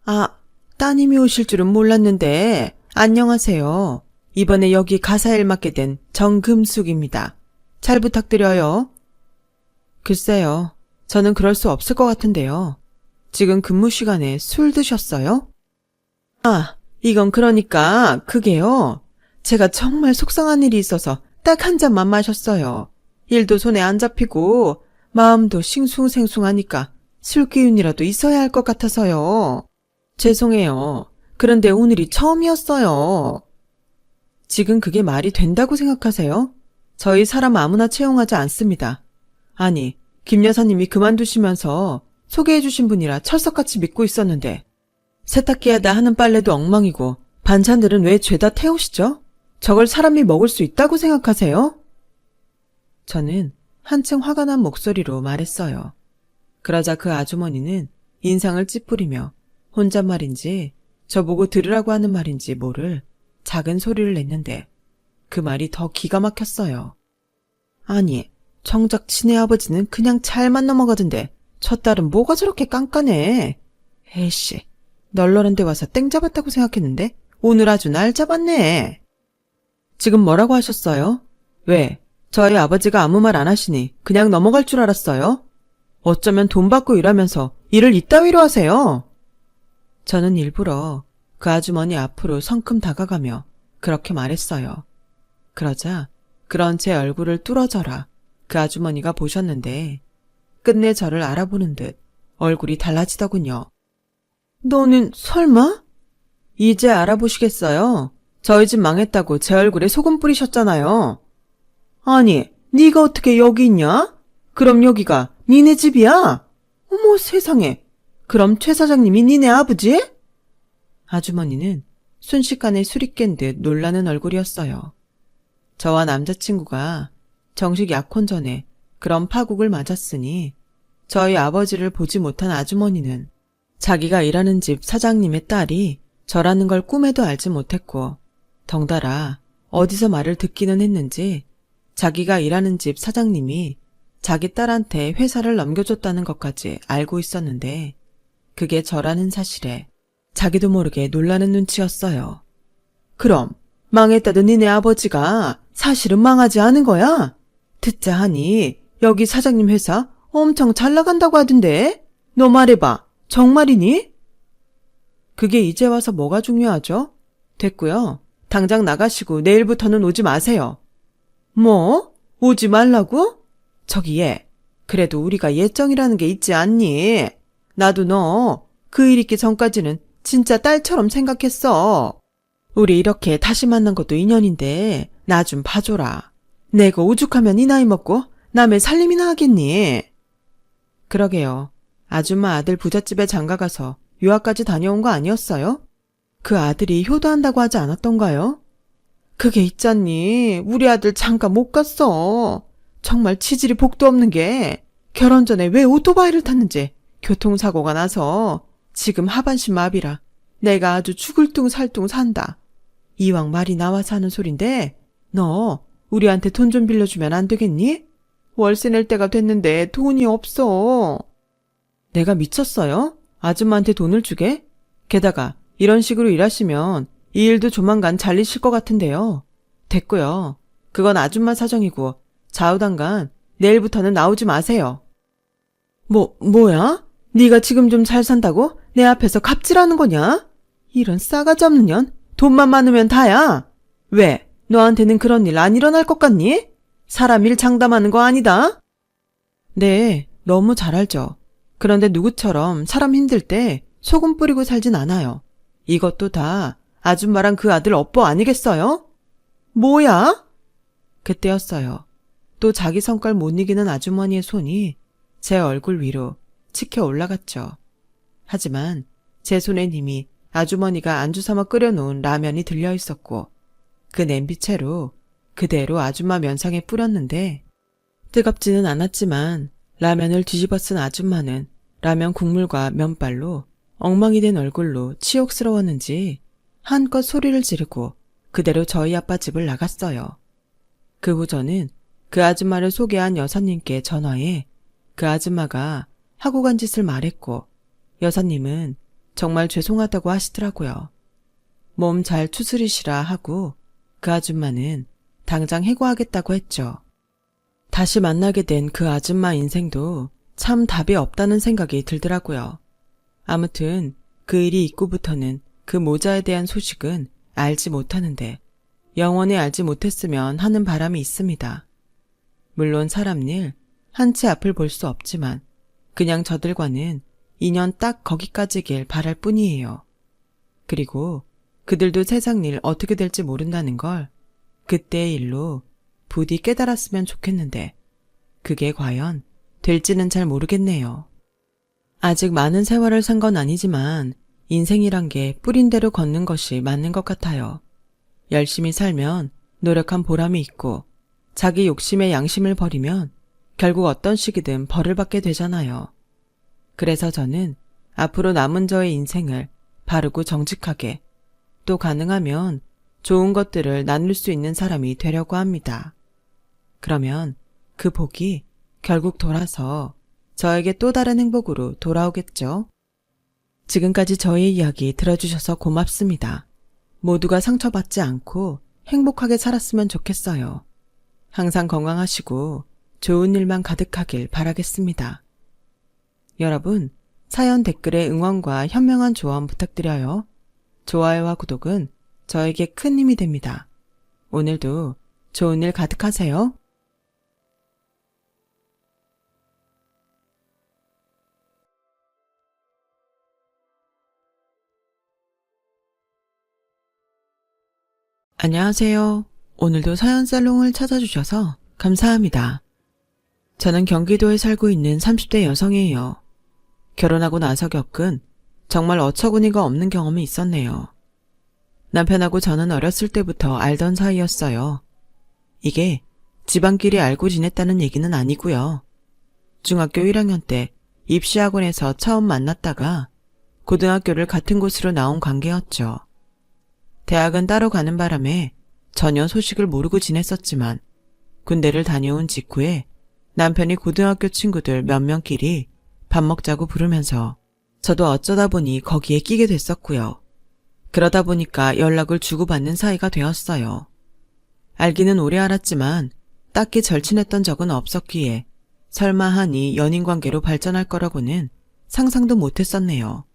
Speaker 1: 아, 따님이 오실 줄은 몰랐는데 안녕하세요. 이번에 여기 가사일 맡게 된 정금숙입니다. 잘 부탁드려요. 글쎄요. 저는 그럴 수 없을 것 같은데요. 지금 근무 시간에 술 드셨어요? 아, 이건 그러니까 그게요. 제가 정말 속상한 일이 있어서 딱 한 잔만 마셨어요. 일도 손에 안 잡히고 마음도 싱숭생숭하니까 술 기운이라도 있어야 할 것 같아서요. 죄송해요. 그런데 오늘이 처음이었어요. 지금 그게 말이 된다고 생각하세요? 저희 사람 아무나 채용하지 않습니다. 아니, 김 여사님이 그만두시면서 소개해 주신 분이라 철석같이 믿고 있었는데 세탁기 하다 하는 빨래도 엉망이고 반찬들은 왜 죄다 태우시죠? 저걸 사람이 먹을 수 있다고 생각하세요? 저는 한층 화가 난 목소리로 말했어요. 그러자 그 아주머니는 인상을 찌푸리며 혼잣말인지 저보고 들으라고 하는 말인지 모를 작은 소리를 냈는데 그 말이 더 기가 막혔어요. 아니, 정작 친애 아버지는 그냥 잘만 넘어가던데 저 딸은 뭐가 저렇게 깐깐해. 에이씨, 널널한 데 와서 땡 잡았다고 생각했는데 오늘 아주 날 잡았네. 지금 뭐라고 하셨어요? 왜? 저희 아버지가 아무 말 안 하시니 그냥 넘어갈 줄 알았어요? 어쩌면 돈 받고 일하면서 일을 이따위로 하세요? 저는 일부러 그 아주머니 앞으로 성큼 다가가며 그렇게 말했어요. 그러자 그런 제 얼굴을 뚫어져라 그 아주머니가 보셨는데 끝내 저를 알아보는 듯 얼굴이 달라지더군요. 너는 설마? 이제 알아보시겠어요? 저희 집 망했다고 제 얼굴에 소금 뿌리셨잖아요. 아니, 네가 어떻게 여기 있냐? 그럼 여기가 니네 집이야? 어머 세상에. 그럼 최 사장님이 니네 아버지? 아주머니는 순식간에 술이 깬 듯 놀라는 얼굴이었어요. 저와 남자친구가 정식 약혼 전에 그런 파국을 맞았으니 저희 아버지를 보지 못한 아주머니는 자기가 일하는 집 사장님의 딸이 저라는 걸 꿈에도 알지 못했고 덩달아 어디서 말을 듣기는 했는지 자기가 일하는 집 사장님이 자기 딸한테 회사를 넘겨줬다는 것까지 알고 있었는데 그게 저라는 사실에 자기도 모르게 놀라는 눈치였어요. 그럼 망했다던 니네 아버지가 사실은 망하지 않은 거야? 듣자 하니 여기 사장님 회사 엄청 잘 나간다고 하던데? 너 말해봐. 정말이니? 그게 이제 와서 뭐가 중요하죠? 됐고요. 당장 나가시고 내일부터는 오지 마세요. 뭐? 오지 말라고? 저기 얘, 그래도 우리가 예정이라는 게 있지 않니? 나도 너 그 일 있기 전까지는 진짜 딸처럼 생각했어. 우리 이렇게 다시 만난 것도 인연인데 나 좀 봐줘라. 내가 오죽하면 이 나이 먹고 남의 살림이나 하겠니? 그러게요. 아줌마 아들 부잣집에 장가가서 유학까지 다녀온 거 아니었어요? 그 아들이 효도한다고 하지 않았던가요? 그게 있잖니. 우리 아들 장가 못 갔어. 정말 치질이 복도 없는 게 결혼 전에 왜 오토바이를 탔는지 교통사고가 나서 지금 하반신 마비라 내가 아주 죽을 둥 살 둥 산다. 이왕 말이 나와서 하는 소린데 너 우리한테 돈 좀 빌려주면 안 되겠니? 월세 낼 때가 됐는데 돈이 없어. 내가 미쳤어요? 아줌마한테 돈을 주게? 게다가 이런 식으로 일하시면 이 일도 조만간 잘리실 것 같은데요. 됐고요. 그건 아줌마 사정이고 좌우당간 내일부터는 나오지 마세요. 뭐야? 네가 지금 좀 잘 산다고 내 앞에서 갑질하는 거냐? 이런 싸가지 없는 년? 돈만 많으면 다야. 왜? 너한테는 그런 일 안 일어날 것 같니? 사람 일 장담하는 거 아니다? 네, 너무 잘 알죠. 그런데 누구처럼 사람 힘들 때 소금 뿌리고 살진 않아요. 이것도 다 아줌마랑 그 아들 업보 아니겠어요? 뭐야? 그때였어요. 또 자기 성깔 못 이기는 아주머니의 손이 제 얼굴 위로 치켜 올라갔죠. 하지만 제 손엔 이미 아주머니가 안주 삼아 끓여놓은 라면이 들려 있었고 그 냄비채로 그대로 아줌마 면상에 뿌렸는데 뜨겁지는 않았지만 라면을 뒤집어 쓴 아줌마는 라면 국물과 면발로 엉망이 된 얼굴로 치욕스러웠는지 한껏 소리를 지르고 그대로 저희 아빠 집을 나갔어요. 그 후 저는 그 아줌마를 소개한 여사님께 전화해 그 아줌마가 하고 간 짓을 말했고 여사님은 정말 죄송하다고 하시더라고요. 몸 잘 추스리시라 하고 그 아줌마는 당장 해고하겠다고 했죠. 다시 만나게 된 그 아줌마 인생도 참 답이 없다는 생각이 들더라고요. 아무튼 그 일이 있고부터는 그 모자에 대한 소식은 알지 못하는데 영원히 알지 못했으면 하는 바람이 있습니다. 물론 사람 일 한 치 앞을 볼 수 없지만 그냥 저들과는 인연 딱 거기까지길 바랄 뿐이에요. 그리고 그들도 세상 일 어떻게 될지 모른다는 걸 그때의 일로 부디 깨달았으면 좋겠는데 그게 과연 될지는 잘 모르겠네요. 아직 많은 세월을 산 건 아니지만 인생이란 게 뿌린 대로 걷는 것이 맞는 것 같아요. 열심히 살면 노력한 보람이 있고 자기 욕심에 양심을 버리면 결국 어떤 시기든 벌을 받게 되잖아요. 그래서 저는 앞으로 남은 저의 인생을 바르고 정직하게 또 가능하면 좋은 것들을 나눌 수 있는 사람이 되려고 합니다. 그러면 그 복이 결국 돌아서 저에게 또 다른 행복으로 돌아오겠죠. 지금까지 저의 이야기 들어주셔서 고맙습니다. 모두가 상처받지 않고 행복하게 살았으면 좋겠어요. 항상 건강하시고 좋은 일만 가득하길 바라겠습니다. 여러분, 사연 댓글에 응원과 현명한 조언 부탁드려요. 좋아요와 구독은 저에게 큰 힘이 됩니다. 오늘도 좋은 일 가득하세요. 안녕하세요. 오늘도 사연살롱을 찾아주셔서 감사합니다. 저는 경기도에 살고 있는 30대 여성이에요. 결혼하고 나서 겪은 정말 어처구니가 없는 경험이 있었네요. 남편하고 저는 어렸을 때부터 알던 사이였어요. 이게 집안끼리 알고 지냈다는 얘기는 아니고요. 중학교 1학년 때 입시학원에서 처음 만났다가 고등학교를 같은 곳으로 나온 관계였죠. 대학은 따로 가는 바람에 전혀 소식을 모르고 지냈었지만 군대를 다녀온 직후에 남편이 고등학교 친구들 몇 명끼리 밥 먹자고 부르면서 저도 어쩌다 보니 거기에 끼게 됐었고요. 그러다 보니까 연락을 주고받는 사이가 되었어요. 알기는 오래 알았지만 딱히 절친했던 적은 없었기에 설마 하니 연인관계로 발전할 거라고는 상상도 못했었네요.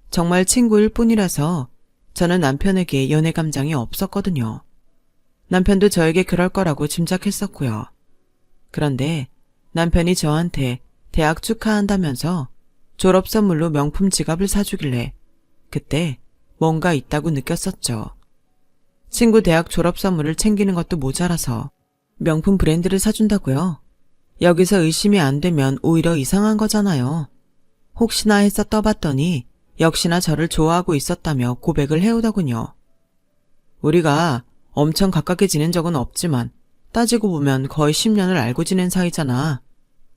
Speaker 1: 정말 친구일 뿐이라서 저는 남편에게 연애 감정이 없었거든요. 남편도 저에게 그럴 거라고 짐작했었고요. 그런데 남편이 저한테 대학 축하한다면서 졸업 선물로 명품 지갑을 사주길래 그때 뭔가 있다고 느꼈었죠. 친구 대학 졸업 선물을 챙기는 것도 모자라서 명품 브랜드를 사준다고요? 여기서 의심이 안 되면 오히려 이상한 거잖아요. 혹시나 해서 떠봤더니 역시나 저를 좋아하고 있었다며 고백을 해오더군요. 우리가 엄청 가깝게 지낸 적은 없지만 따지고 보면 거의 10년을 알고 지낸 사이잖아.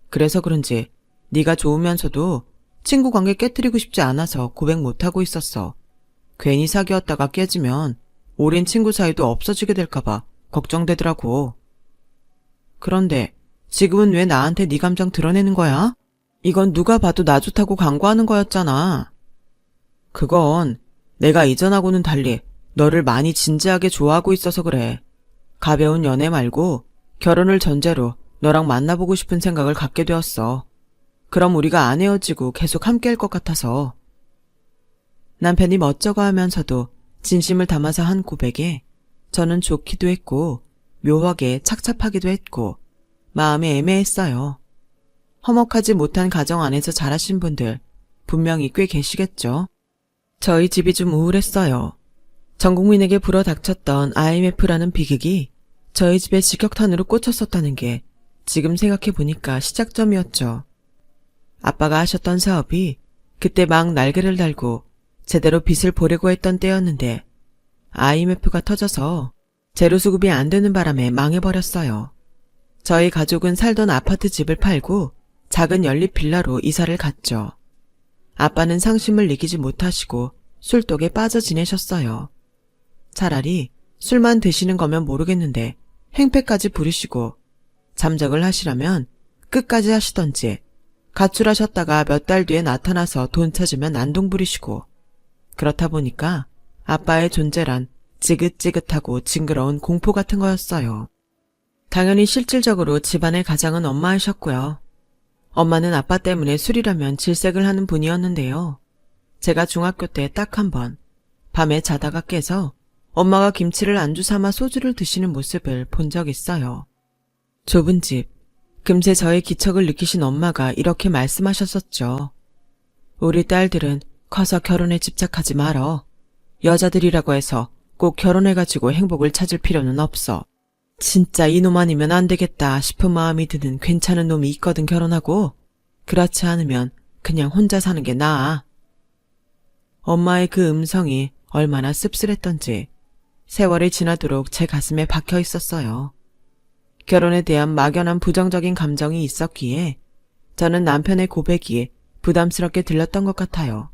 Speaker 1: 그래서 그런지 네가 좋으면서도 친구 관계 깨뜨리고 싶지 않아서 고백 못하고 있었어. 괜히 사귀었다가 깨지면 오랜 친구 사이도 없어지게 될까봐 걱정되더라고. 그런데 지금은 왜 나한테 네 감정 드러내는 거야? 이건 누가 봐도 나 좋다고 광고하는 거였잖아. 그건 내가 이전하고는 달리 너를 많이 진지하게 좋아하고 있어서 그래. 가벼운 연애 말고 결혼을 전제로 너랑 만나보고 싶은 생각을 갖게 되었어. 그럼 우리가 안 헤어지고 계속 함께할 것 같아서. 남편이 멋쩍어 하면서도 진심을 담아서 한 고백에 저는 좋기도 했고 묘하게 착잡하기도 했고 마음이 애매했어요. 허먹하지 못한 가정 안에서 자라신 분들 분명히 꽤 계시겠죠. 저희 집이 좀 우울했어요. 전 국민에게 불어닥쳤던 IMF라는 비극이 저희 집에 직격탄으로 꽂혔었다는 게 지금 생각해보니까 시작점이었죠. 아빠가 하셨던 사업이 그때 막 날개를 달고 제대로 빚을 보려고 했던 때였는데 IMF가 터져서 재료수급이 안 되는 바람에 망해버렸어요. 저희 가족은 살던 아파트 집을 팔고 작은 연립 빌라로 이사를 갔죠. 아빠는 상심을 이기지 못하시고 술독에 빠져 지내셨어요. 차라리 술만 드시는 거면 모르겠는데 행패까지 부리시고 잠적을 하시라면 끝까지 하시던지 가출하셨다가 몇 달 뒤에 나타나서 돈 찾으면 난동 부리시고 그렇다 보니까 아빠의 존재란 지긋지긋하고 징그러운 공포 같은 거였어요. 당연히 실질적으로 집안의 가장은 엄마이셨고요. 엄마는 아빠 때문에 술이라면 질색을 하는 분이었는데요. 제가 중학교 때 딱 한 번 밤에 자다가 깨서 엄마가 김치를 안주 삼아 소주를 드시는 모습을 본 적 있어요. 좁은 집, 금세 저의 기척을 느끼신 엄마가 이렇게 말씀하셨었죠. 우리 딸들은 커서 결혼에 집착하지 말어. 여자들이라고 해서 꼭 결혼해가지고 행복을 찾을 필요는 없어. 진짜 이놈 아니면 안 되겠다 싶은 마음이 드는 괜찮은 놈이 있거든 결혼하고. 그렇지 않으면 그냥 혼자 사는 게 나아. 엄마의 그 음성이 얼마나 씁쓸했던지 세월이 지나도록 제 가슴에 박혀 있었어요. 결혼에 대한 막연한 부정적인 감정이 있었기에 저는 남편의 고백이 부담스럽게 들렸던 것 같아요.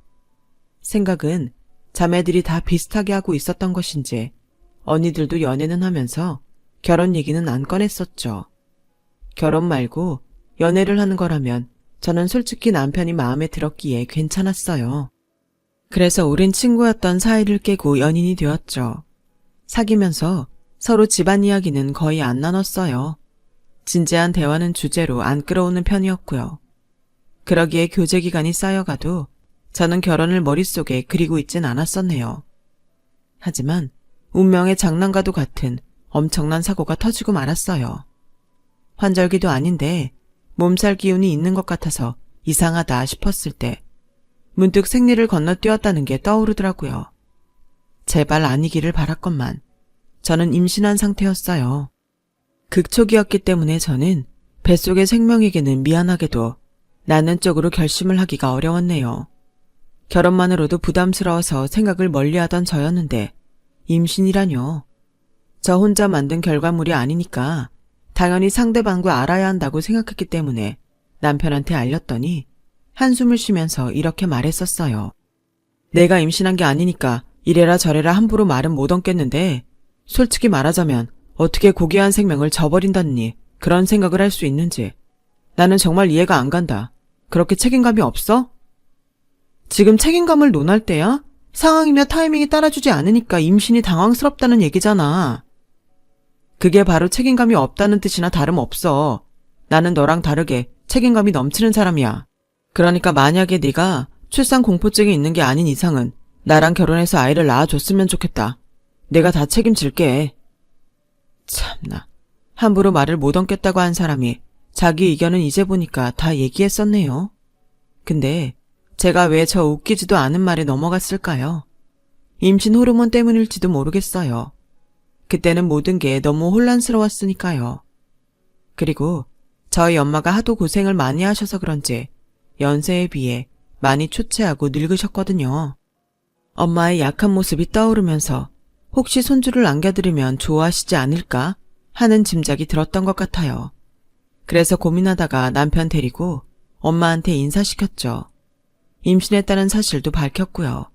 Speaker 1: 생각은 자매들이 다 비슷하게 하고 있었던 것인지 언니들도 연애는 하면서 결혼 얘기는 안 꺼냈었죠. 결혼 말고 연애를 하는 거라면 저는 솔직히 남편이 마음에 들었기에 괜찮았어요. 그래서 오랜 친구였던 사이를 깨고 연인이 되었죠. 사귀면서 서로 집안 이야기는 거의 안 나눴어요. 진지한 대화는 주제로 안 끌어오는 편이었고요. 그러기에 교제 기간이 쌓여가도 저는 결혼을 머릿속에 그리고 있진 않았었네요. 하지만 운명의 장난과도 같은 엄청난 사고가 터지고 말았어요. 환절기도 아닌데 몸살 기운이 있는 것 같아서 이상하다 싶었을 때 문득 생리를 건너뛰었다는 게 떠오르더라고요. 제발 아니기를 바랐건만 저는 임신한 상태였어요. 극초기였기 때문에 저는 뱃속의 생명에게는 미안하게도 낳는 쪽으로 결심을 하기가 어려웠네요. 결혼만으로도 부담스러워서 생각을 멀리하던 저였는데 임신이라뇨. 저 혼자 만든 결과물이 아니니까 당연히 상대방과 알아야 한다고 생각했기 때문에 남편한테 알렸더니 한숨을 쉬면서 이렇게 말했었어요. 내가 임신한 게 아니니까 이래라 저래라 함부로 말은 못 얹겠는데 솔직히 말하자면 어떻게 고귀한 생명을 저버린다느니 그런 생각을 할 수 있는지 나는 정말 이해가 안 간다. 그렇게 책임감이 없어? 지금 책임감을 논할 때야? 상황이며 타이밍이 따라주지 않으니까 임신이 당황스럽다는 얘기잖아. 그게 바로 책임감이 없다는 뜻이나 다름없어. 나는 너랑 다르게 책임감이 넘치는 사람이야. 그러니까 만약에 네가 출산 공포증이 있는 게 아닌 이상은 나랑 결혼해서 아이를 낳아줬으면 좋겠다. 내가 다 책임질게. 참나, 함부로 말을 못 얹겠다고 한 사람이 자기 의견은 이제 보니까 다 얘기했었네요. 근데 제가 왜 저 웃기지도 않은 말에 넘어갔을까요? 임신 호르몬 때문일지도 모르겠어요. 그때는 모든 게 너무 혼란스러웠으니까요. 그리고 저희 엄마가 하도 고생을 많이 하셔서 그런지 연세에 비해 많이 초췌하고 늙으셨거든요. 엄마의 약한 모습이 떠오르면서 혹시 손주를 안겨드리면 좋아하시지 않을까 하는 짐작이 들었던 것 같아요. 그래서 고민하다가 남편 데리고 엄마한테 인사시켰죠. 임신했다는 사실도 밝혔고요.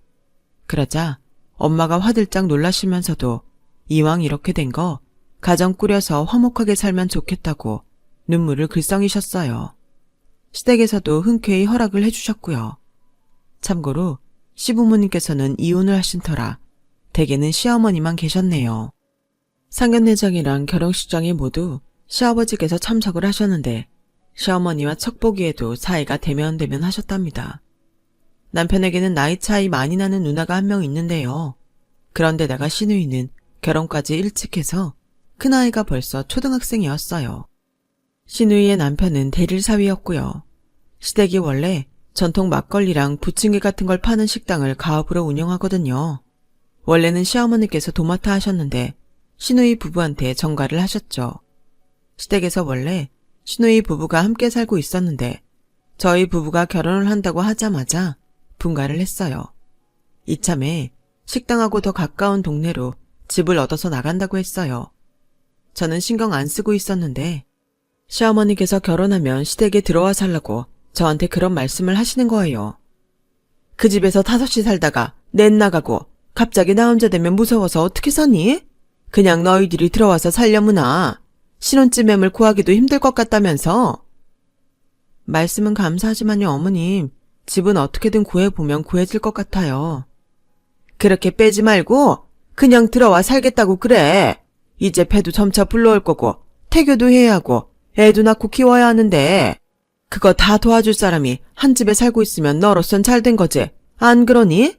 Speaker 1: 그러자 엄마가 화들짝 놀라시면서도 이왕 이렇게 된 거 가정 꾸려서 화목하게 살면 좋겠다고 눈물을 글썽이셨어요. 시댁에서도 흔쾌히 허락을 해주셨고요. 참고로 시부모님께서는 이혼을 하신 터라 댁에는 시어머니만 계셨네요. 상견례장이랑 결혼식장에 모두 시아버지께서 참석을 하셨는데 시어머니와 척보기에도 사이가 대면대면 하셨답니다. 남편에게는 나이 차이 많이 나는 누나가 한 명 있는데요. 그런데다가 시누이는 결혼까지 일찍 해서 큰아이가 벌써 초등학생이었어요. 시누이의 남편은 대릴사위였고요. 시댁이 원래 전통 막걸리랑 부침개 같은 걸 파는 식당을 가업으로 운영하거든요. 원래는 시어머니께서 도맡아 하셨는데 시누이 부부한테 전가를 하셨죠. 시댁에서 원래 시누이 부부가 함께 살고 있었는데 저희 부부가 결혼을 한다고 하자마자 분가를 했어요. 이참에 식당하고 더 가까운 동네로 집을 얻어서 나간다고 했어요. 저는 신경 안 쓰고 있었는데 시어머니께서 결혼하면 시댁에 들어와 살라고 저한테 그런 말씀을 하시는 거예요. 그 집에서 5이 살다가 넷 나가고 갑자기 나 혼자 되면 무서워서 어떻게 사니? 그냥 너희들이 들어와서 살려무나. 신혼집 매물 구하기도 힘들 것 같다면서. 말씀은 감사하지만요, 어머님. 집은 어떻게든 구해보면 구해질 것 같아요. 그렇게 빼지 말고 그냥 들어와 살겠다고 그래. 이제 배도 점차 불러올 거고 태교도 해야 하고 애도 낳고 키워야 하는데 그거 다 도와줄 사람이 한 집에 살고 있으면 너로선 잘된 거지. 안 그러니?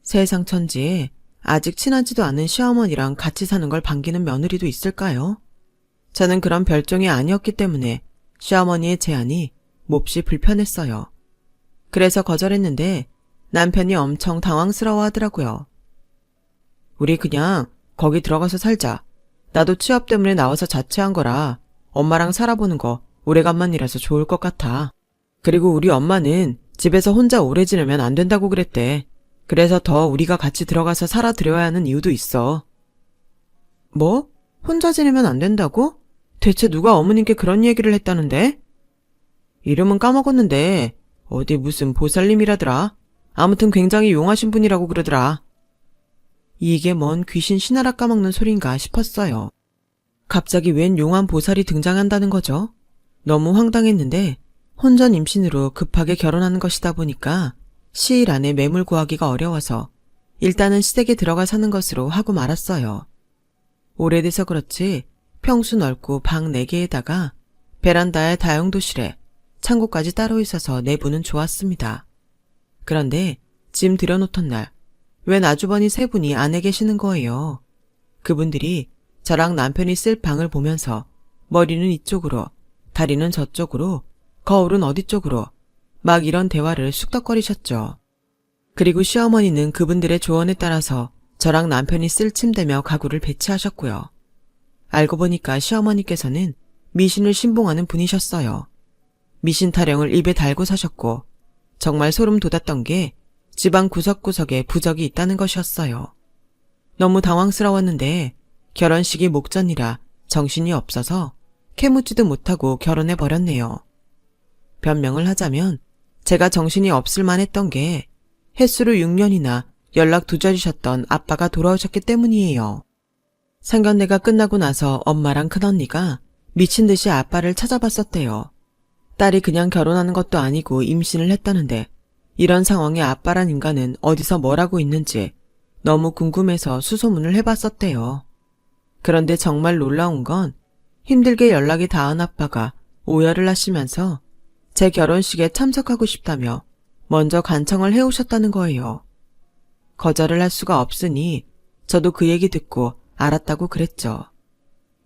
Speaker 1: 세상 천지에 아직 친하지도 않은 시어머니랑 같이 사는 걸 반기는 며느리도 있을까요? 저는 그런 별종이 아니었기 때문에 시어머니의 제안이 몹시 불편했어요. 그래서 거절했는데 남편이 엄청 당황스러워 하더라고요. 우리 그냥 거기 들어가서 살자. 나도 취업 때문에 나와서 자취한 거라 엄마랑 살아보는 거 오래간만이라서 좋을 것 같아. 그리고 우리 엄마는 집에서 혼자 오래 지내면 안 된다고 그랬대. 그래서 더 우리가 같이 들어가서 살아드려야 하는 이유도 있어. 뭐? 혼자 지내면 안 된다고? 대체 누가 어머님께 그런 얘기를 했다는데? 이름은 까먹었는데 어디 무슨 보살님이라더라. 아무튼 굉장히 용하신 분이라고 그러더라. 이게 뭔 귀신 신하라 까먹는 소린가 싶었어요. 갑자기 웬 용한 보살이 등장한다는 거죠? 너무 황당했는데 혼전 임신으로 급하게 결혼하는 것이다 보니까 시일 안에 매물 구하기가 어려워서 일단은 시댁에 들어가 사는 것으로 하고 말았어요. 오래돼서 그렇지 평수 넓고 방 4개에다가 베란다에 다용도실에 창고까지 따로 있어서 내부는 좋았습니다. 그런데 짐 들여놓던 날 웬 아주버니 3분이 안에 계시는 거예요. 그분들이 저랑 남편이 쓸 방을 보면서 머리는 이쪽으로, 다리는 저쪽으로, 거울은 어디 쪽으로 막 이런 대화를 쑥덕거리셨죠. 그리고 시어머니는 그분들의 조언에 따라서 저랑 남편이 쓸 침대며 가구를 배치하셨고요. 알고 보니까 시어머니께서는 미신을 신봉하는 분이셨어요. 미신 타령을 입에 달고 사셨고 정말 소름 돋았던 게 집안 구석구석에 부적이 있다는 것이었어요. 너무 당황스러웠는데 결혼식이 목전이라 정신이 없어서 캐묻지도 못하고 결혼해버렸네요. 변명을 하자면 제가 정신이 없을 만했던 게 햇수로 6년이나 연락 두절이셨던 아빠가 돌아오셨기 때문이에요. 상견례가 끝나고 나서 엄마랑 큰언니가 미친 듯이 아빠를 찾아봤었대요. 딸이 그냥 결혼하는 것도 아니고 임신을 했다는데 이런 상황에 아빠란 인간은 어디서 뭘 하고 있는지 너무 궁금해서 수소문을 해봤었대요. 그런데 정말 놀라운 건 힘들게 연락이 닿은 아빠가 오열을 하시면서 제 결혼식에 참석하고 싶다며 먼저 간청을 해오셨다는 거예요. 거절을 할 수가 없으니 저도 그 얘기 듣고 알았다고 그랬죠.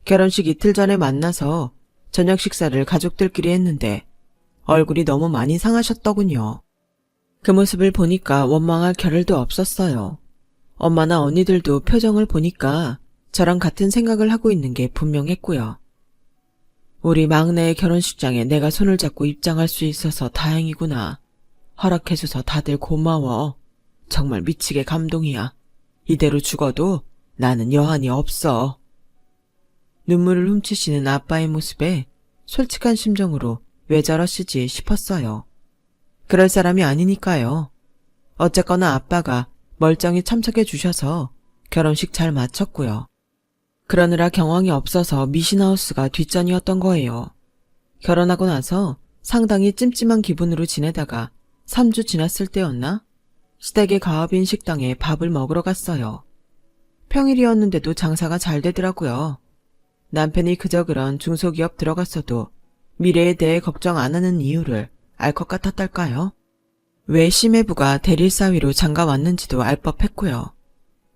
Speaker 1: 결혼식 이틀 전에 만나서 저녁 식사를 가족들끼리 했는데 얼굴이 너무 많이 상하셨더군요. 그 모습을 보니까 원망할 겨를도 없었어요. 엄마나 언니들도 표정을 보니까 저랑 같은 생각을 하고 있는 게 분명했고요. 우리 막내의 결혼식장에 내가 손을 잡고 입장할 수 있어서 다행이구나. 허락해줘서 다들 고마워. 정말 미치게 감동이야. 이대로 죽어도 나는 여한이 없어. 눈물을 훔치시는 아빠의 모습에 솔직한 심정으로 왜 저러시지 싶었어요. 그럴 사람이 아니니까요. 어쨌거나 아빠가 멀쩡히 참석해 주셔서 결혼식 잘 마쳤고요. 그러느라 경황이 없어서 미신하우스가 뒷전이었던 거예요. 결혼하고 나서 상당히 찜찜한 기분으로 지내다가 3주 지났을 때였나? 시댁의 가업인 식당에 밥을 먹으러 갔어요. 평일이었는데도 장사가 잘 되더라고요. 남편이 그저 그런 중소기업 들어갔어도 미래에 대해 걱정 안 하는 이유를 알 것 같았달까요? 왜 심해부가 대릴사위로 장가 왔는지도 알 법했고요.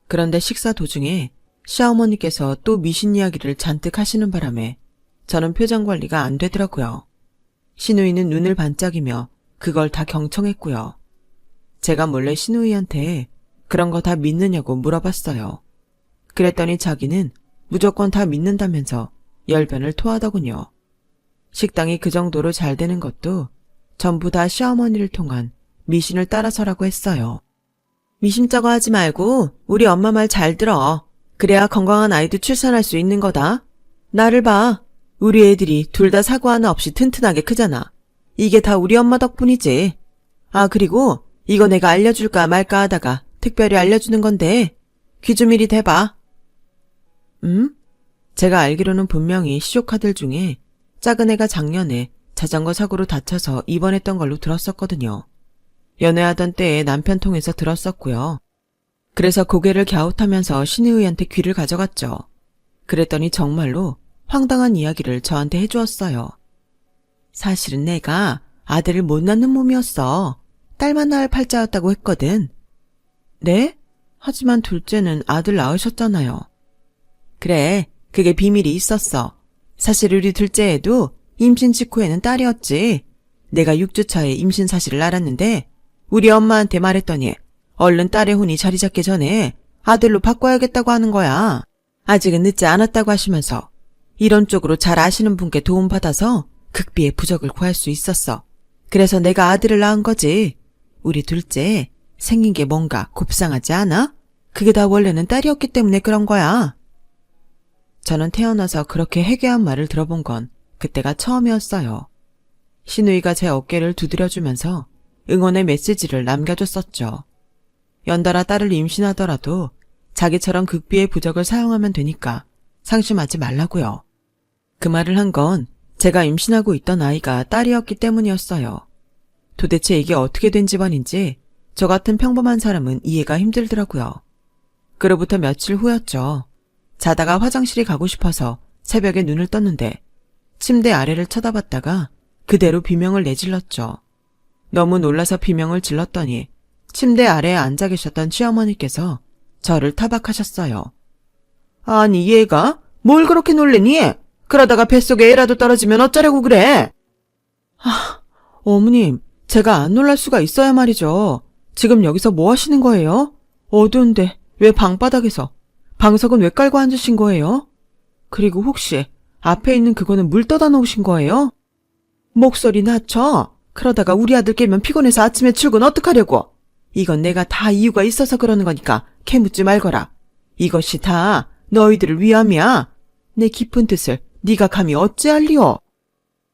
Speaker 1: 그런데 식사 도중에 시어머니께서 또 미신 이야기를 잔뜩 하시는 바람에 저는 표정 관리가 안 되더라고요. 시누이는 눈을 반짝이며 그걸 다 경청했고요. 제가 몰래 시누이한테 그런 거 다 믿느냐고 물어봤어요. 그랬더니 자기는 무조건 다 믿는다면서 열변을 토하더군요. 식당이 그 정도로 잘 되는 것도 전부 다 시어머니를 통한 미신을 따라서라고 했어요. 미심쩍어 하지 말고 우리 엄마 말 잘 들어. 그래야 건강한 아이도 출산할 수 있는 거다. 나를 봐. 우리 애들이 둘 다 사고 하나 없이 튼튼하게 크잖아. 이게 다 우리 엄마 덕분이지. 아, 그리고 이거 내가 알려줄까 말까 하다가 특별히 알려주는 건데 귀 좀 이리 대봐. 제가 알기로는 분명히 시조카들 중에 작은 애가 작년에 자전거 사고로 다쳐서 입원했던 걸로 들었었거든요. 연애하던 때에 남편 통해서 들었었고요. 그래서 고개를 갸웃하면서 신의의한테 귀를 가져갔죠. 그랬더니 정말로 황당한 이야기를 저한테 해주었어요. 사실은 내가 아들을 못 낳는 몸이었어. 딸만 낳을 팔자였다고 했거든. 네? 하지만 둘째는 아들 낳으셨잖아요. 그래, 그게 비밀이 있었어. 사실 우리 둘째에도 임신 직후에는 딸이었지. 내가 6주 차에 임신 사실을 알았는데 우리 엄마한테 말했더니 얼른 딸의 혼이 자리 잡기 전에 아들로 바꿔야겠다고 하는 거야. 아직은 늦지 않았다고 하시면서 이런 쪽으로 잘 아시는 분께 도움받아서 극비의 부적을 구할 수 있었어. 그래서 내가 아들을 낳은 거지. 우리 둘째 생긴 게 뭔가 곱상하지 않아? 그게 다 원래는 딸이었기 때문에 그런 거야. 저는 태어나서 그렇게 해괴한 말을 들어본 건 그때가 처음이었어요. 시누이가 제 어깨를 두드려주면서 응원의 메시지를 남겨줬었죠. 연달아 딸을 임신하더라도 자기처럼 극비의 부적을 사용하면 되니까 상심하지 말라고요. 그 말을 한 건 제가 임신하고 있던 아이가 딸이었기 때문이었어요. 도대체 이게 어떻게 된 집안인지 저 같은 평범한 사람은 이해가 힘들더라고요. 그로부터 며칠 후였죠. 자다가 화장실이 가고 싶어서 새벽에 눈을 떴는데 침대 아래를 쳐다봤다가 그대로 비명을 내질렀죠. 너무 놀라서 비명을 질렀더니 침대 아래에 앉아 계셨던 시어머니께서 저를 타박하셨어요. 아니 얘가 뭘 그렇게 놀래니? 그러다가 뱃속에 애라도 떨어지면 어쩌려고 그래? 아, 어머님, 제가 안 놀랄 수가 있어야 말이죠. 지금 여기서 뭐 하시는 거예요? 어두운데 왜 방바닥에서? 방석은 왜 깔고 앉으신 거예요? 그리고 혹시 앞에 있는 그거는 물 떠다 놓으신 거예요? 목소리 낮춰. 그러다가 우리 아들 깨면 피곤해서 아침에 출근 어떡하려고. 이건 내가 다 이유가 있어서 그러는 거니까 캐묻지 말거라. 이것이 다 너희들을 위함이야. 내 깊은 뜻을 네가 감히 어찌알리오.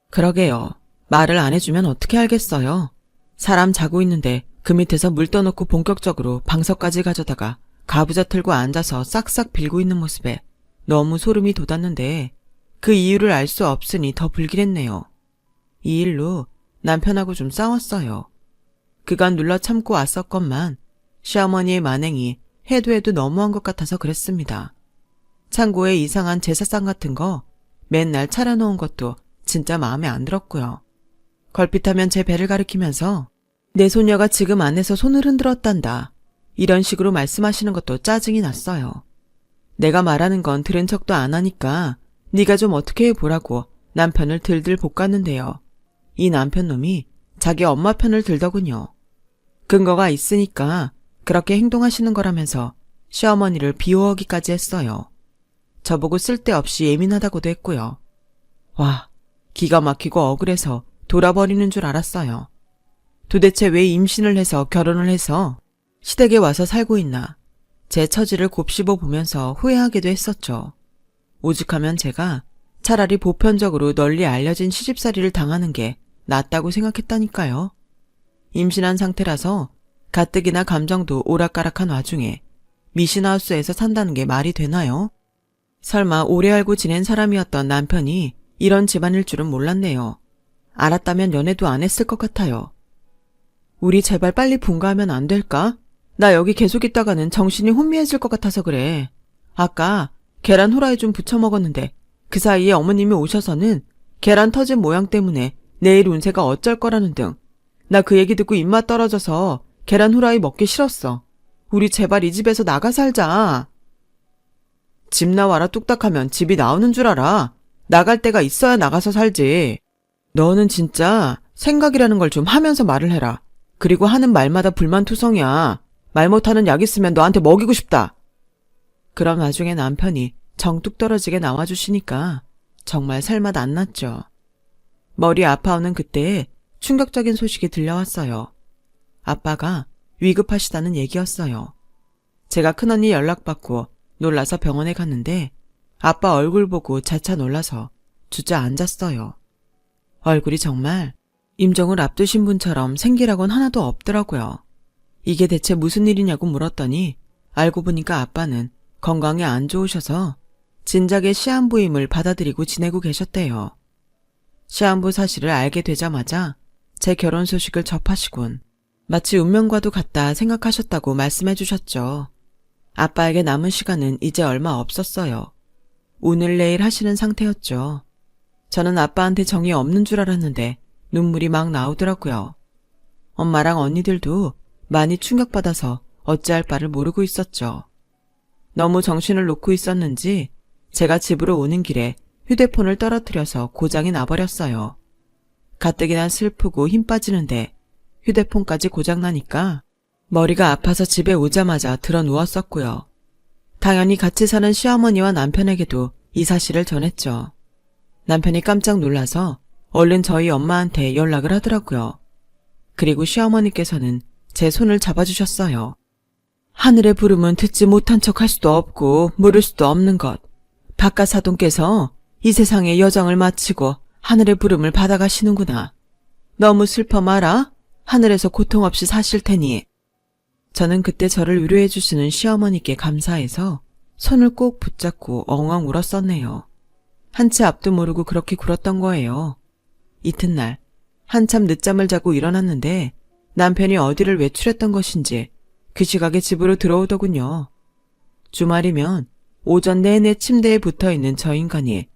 Speaker 1: 그러게요. 말을 안 해주면 어떻게 알겠어요. 사람 자고 있는데 그 밑에서 물 떠놓고 본격적으로 방석까지 가져다가 가부좌 틀고 앉아서 싹싹 빌고 있는 모습에 너무 소름이 돋았는데 그 이유를 알 수 없으니 더 불길했네요. 이 일로 남편하고 좀 싸웠어요. 그간 눌러 참고 왔었건만 시어머니의 만행이 해도 너무한 것 같아서 그랬습니다. 창고에 이상한 제사상 같은 거 맨날 차려놓은 것도 진짜 마음에 안 들었고요. 걸핏하면 제 배를 가리키면서 내 소녀가 지금 안에서 손을 흔들었단다. 이런 식으로 말씀하시는 것도 짜증이 났어요. 내가 말하는 건 들은 척도 안 하니까 네가 좀 어떻게 해보라고 남편을 들들 볶았는데요. 이 남편 놈이 자기 엄마 편을 들더군요. 근거가 있으니까 그렇게 행동하시는 거라면서 시어머니를 비호하기까지 했어요. 저보고 쓸데없이 예민하다고도 했고요. 와, 기가 막히고 억울해서 돌아버리는 줄 알았어요. 도대체 왜 임신을 해서 결혼을 해서 시댁에 와서 살고 있나. 제 처지를 곱씹어 보면서 후회하기도 했었죠. 오죽하면 제가 차라리 보편적으로 널리 알려진 시집살이를 당하는 게 낫다고 생각했다니까요. 임신한 상태라서 가뜩이나 감정도 오락가락한 와중에 미신하우스에서 산다는 게 말이 되나요? 설마 오래 알고 지낸 사람이었던 남편이 이런 집안일 줄은 몰랐네요. 알았다면 연애도 안 했을 것 같아요. 우리 제발 빨리 분가하면 안 될까? 나 여기 계속 있다가는 정신이 혼미해질 것 같아서 그래. 아까 계란 후라이 좀 부쳐 먹었는데 그 사이에 어머님이 오셔서는 계란 터진 모양 때문에 내일 운세가 어쩔 거라는 등 나 그 얘기 듣고 입맛 떨어져서 계란 후라이 먹기 싫었어. 우리 제발 이 집에서 나가 살자. 집 나와라 뚝딱하면 집이 나오는 줄 알아. 나갈 데가 있어야 나가서 살지. 너는 진짜 생각이라는 걸 좀 하면서 말을 해라. 그리고 하는 말마다 불만투성이야. 말 못하는 약 있으면 너한테 먹이고 싶다. 그럼 나중에 남편이 정뚝 떨어지게 나와주시니까 정말 살맛 안 났죠. 머리 아파오는 그때에 충격적인 소식이 들려왔어요. 아빠가 위급하시다는 얘기였어요. 제가 큰언니 연락받고 놀라서 병원에 갔는데 아빠 얼굴 보고 자차 놀라서 주저앉았어요. 얼굴이 정말 임종을 앞두신 분처럼 생기라곤 하나도 없더라고요. 이게 대체 무슨 일이냐고 물었더니 알고 보니까 아빠는 건강이 안 좋으셔서 진작에 시한부임을 받아들이고 지내고 계셨대요. 시한부 사실을 알게 되자마자 제 결혼 소식을 접하시곤 마치 운명과도 같다 생각하셨다고 말씀해 주셨죠. 아빠에게 남은 시간은 이제 얼마 없었어요. 오늘 내일 하시는 상태였죠. 저는 아빠한테 정이 없는 줄 알았는데 눈물이 막 나오더라고요. 엄마랑 언니들도 많이 충격받아서 어찌할 바를 모르고 있었죠. 너무 정신을 놓고 있었는지 제가 집으로 오는 길에 휴대폰을 떨어뜨려서 고장이 나버렸어요. 가뜩이나 슬프고 힘 빠지는데 휴대폰까지 고장나니까 머리가 아파서 집에 오자마자 들어 누웠었고요. 당연히 같이 사는 시어머니와 남편에게도 이 사실을 전했죠. 남편이 깜짝 놀라서 얼른 저희 엄마한테 연락을 하더라고요. 그리고 시어머니께서는 제 손을 잡아주셨어요. 하늘의 부름은 듣지 못한 척 할 수도 없고 물을 수도 없는 것. 박가사돈께서 이 세상의 여정을 마치고 하늘의 부름을 받아가시는구나. 너무 슬퍼 마라. 하늘에서 고통 없이 사실 테니. 저는 그때 저를 위로해 주시는 시어머니께 감사해서 손을 꼭 붙잡고 엉엉 울었었네요. 한치 앞도 모르고 그렇게 굴었던 거예요. 이튿날 한참 늦잠을 자고 일어났는데 남편이 어디를 외출했던 것인지 그 시각에 집으로 들어오더군요. 주말이면 오전 내내 침대에 붙어있는 저 인간이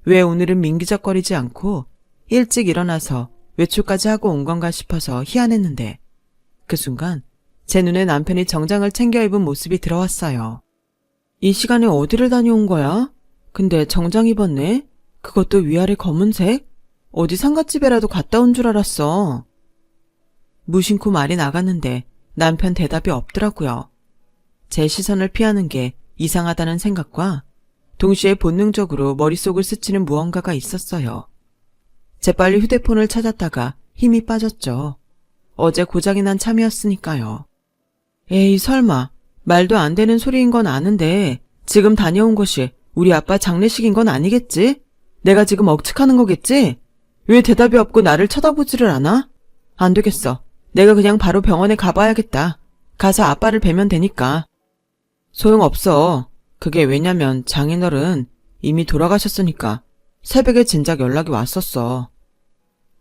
Speaker 1: 왜 오늘은 민기적거리지 않고 일찍 일어나서 외출까지 하고 온 건가 싶어서 희한했는데 그 순간 제 눈에 남편이 정장을 챙겨 입은 모습이 들어왔어요. 이 시간에 어디를 다녀온 거야? 근데 정장 입었네? 그것도 위아래 검은색? 어디 상갓집에라도 갔다 온 줄 알았어. 무심코 말이 나갔는데 남편 대답이 없더라고요. 제 시선을 피하는 게 이상하다는 생각과 동시에 본능적으로 머릿속을 스치는 무언가가 있었어요. 재빨리 휴대폰을 찾았다가 힘이 빠졌죠. 어제 고장이 난 참이었으니까요. 에이 설마 말도 안 되는 소리인 건 아는데 지금 다녀온 것이 우리 아빠 장례식인 건 아니겠지? 내가 지금 억측하는 거겠지? 왜 대답이 없고 나를 쳐다보지를 않아? 안 되겠어. 내가 그냥 바로 병원에 가봐야겠다. 가서 아빠를 뵈면 되니까. 소용없어. 그게 왜냐면 장인어른 이미 돌아가셨으니까 새벽에 진작 연락이 왔었어.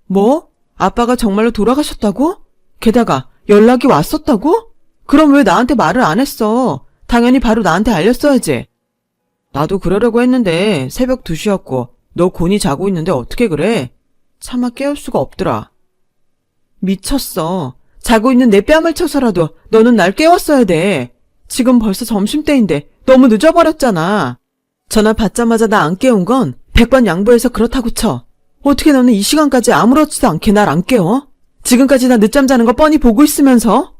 Speaker 1: 뭐? 아빠가 정말로 돌아가셨다고? 게다가 연락이 왔었다고? 그럼 왜 나한테 말을 안 했어? 당연히 바로 나한테 알렸어야지. 나도 그러려고 했는데 새벽 2시였고 너 곤히 자고 있는데 어떻게 그래? 차마 깨울 수가 없더라. 미쳤어. 자고 있는 내 뺨을 쳐서라도 너는 날 깨웠어야 돼. 지금 벌써 점심때인데 너무 늦어버렸잖아. 전화 받자마자 나 안 깨운 건 100번 양보해서 그렇다고 쳐. 어떻게 너는 이 시간까지 아무렇지도 않게 날 안 깨워? 지금까지 나 늦잠 자는 거 뻔히 보고 있으면서?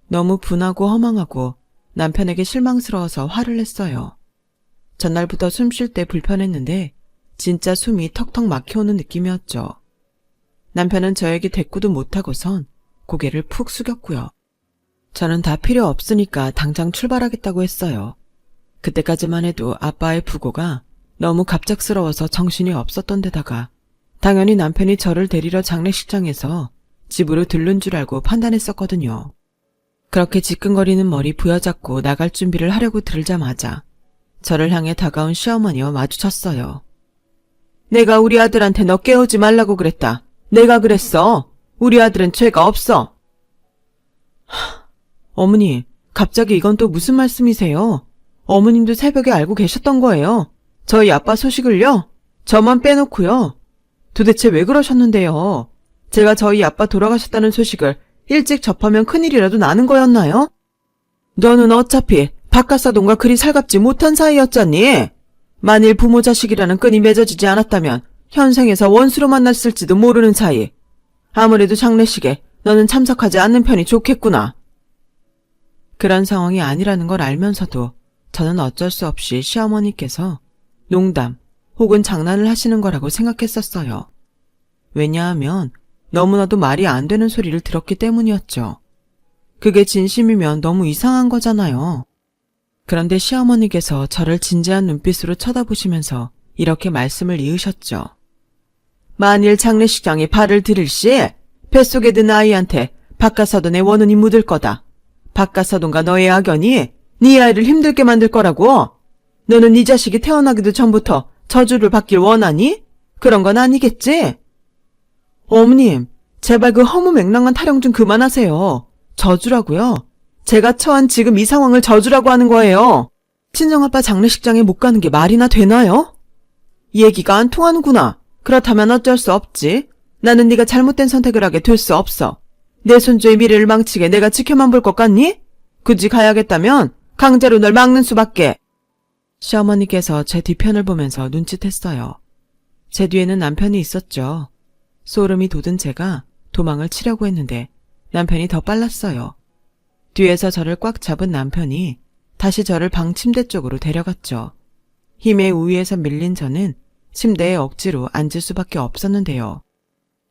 Speaker 1: 너무 분하고 허망하고 남편에게 실망스러워서 화를 냈어요. 전날부터 숨 쉴 때 불편했는데 진짜 숨이 턱턱 막혀오는 느낌이었죠. 남편은 저에게 대꾸도 못하고선 고개를 푹 숙였고요. 저는 다 필요 없으니까 당장 출발하겠다고 했어요. 그때까지만 해도 아빠의 부고가 너무 갑작스러워서 정신이 없었던 데다가 당연히 남편이 저를 데리러 장례식장에서 집으로 들른 줄 알고 판단했었거든요. 그렇게 지끈거리는 머리 부여잡고 나갈 준비를 하려고 들자마자 저를 향해 다가온 시어머니와 마주쳤어요. 내가 우리 아들한테 너 깨우지 말라고 그랬다. 내가 그랬어. 우리 아들은 죄가 없어. 어머니, 갑자기 이건 또 무슨 말씀이세요? 어머님도 새벽에 알고 계셨던 거예요. 저희 아빠 소식을요? 저만 빼놓고요. 도대체 왜 그러셨는데요? 제가 저희 아빠 돌아가셨다는 소식을 일찍 접하면 큰일이라도 나는 거였나요? 너는 어차피 바깥사돈과 그리 살갑지 못한 사이였잖니? 만일 부모 자식이라는 끈이 맺어지지 않았다면 현생에서 원수로 만났을지도 모르는 사이. 아무래도 장례식에 너는 참석하지 않는 편이 좋겠구나. 그런 상황이 아니라는 걸 알면서도 저는 어쩔 수 없이 시어머니께서 농담 혹은 장난을 하시는 거라고 생각했었어요. 왜냐하면 너무나도 말이 안 되는 소리를 들었기 때문이었죠. 그게 진심이면 너무 이상한 거잖아요. 그런데 시어머니께서 저를 진지한 눈빛으로 쳐다보시면서 이렇게 말씀을 이으셨죠. 만일 장례식장에 발을 들일 시 뱃속에 든 아이한테 바깥사돈의 원혼이 묻을 거다. 바깥사돈과 너의 악연이 네 아이를 힘들게 만들 거라고. 너는 네 자식이 태어나기도 전부터 저주를 받길 원하니? 그런 건 아니겠지? 어머님, 제발 그 허무맹랑한 타령 좀 그만하세요. 저주라고요? 제가 처한 지금 이 상황을 저주라고 하는 거예요. 친정아빠 장례식장에 못 가는 게 말이나 되나요? 얘기가 안 통하는구나. 그렇다면 어쩔 수 없지. 나는 네가 잘못된 선택을 하게 될 수 없어. 내 손주의 미래를 망치게 내가 지켜만 볼 것 같니? 굳이 가야겠다면 강제로 널 막는 수밖에. 시어머니께서 제 뒤편을 보면서 눈짓했어요. 제 뒤에는 남편이 있었죠. 소름이 돋은 제가 도망을 치려고 했는데 남편이 더 빨랐어요. 뒤에서 저를 꽉 잡은 남편이 다시 저를 방 침대 쪽으로 데려갔죠. 힘의 우위에서 밀린 저는 침대에 억지로 앉을 수밖에 없었는데요.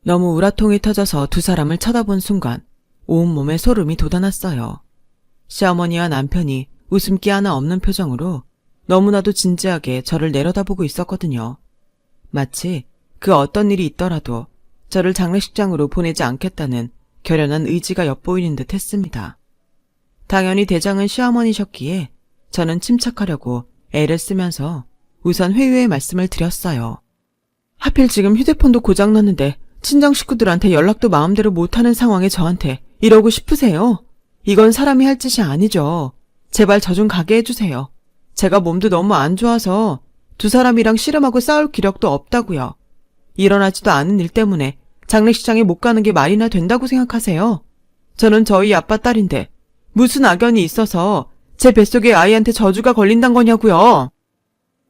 Speaker 1: 너무 우라통이 터져서 두 사람을 쳐다본 순간 온몸에 소름이 돋아났어요. 시어머니와 남편이 웃음기 하나 없는 표정으로 너무나도 진지하게 저를 내려다보고 있었거든요. 마치 그 어떤 일이 있더라도 저를 장례식장으로 보내지 않겠다는 결연한 의지가 엿보이는 듯 했습니다. 당연히 대장은 시어머니셨기에 저는 침착하려고 애를 쓰면서 우선 회유의 말씀을 드렸어요. 하필 지금 휴대폰도 고장났는데 친정 식구들한테 연락도 마음대로 못하는 상황에 저한테 이러고 싶으세요? 이건 사람이 할 짓이 아니죠. 제발 저 좀 가게 해주세요. 제가 몸도 너무 안 좋아서 두 사람이랑 씨름하고 싸울 기력도 없다고요. 일어나지도 않은 일 때문에 장례식장에 못 가는 게 말이나 된다고 생각하세요? 저는 저희 아빠 딸인데 무슨 악연이 있어서 제 뱃속에 아이한테 저주가 걸린단 거냐고요.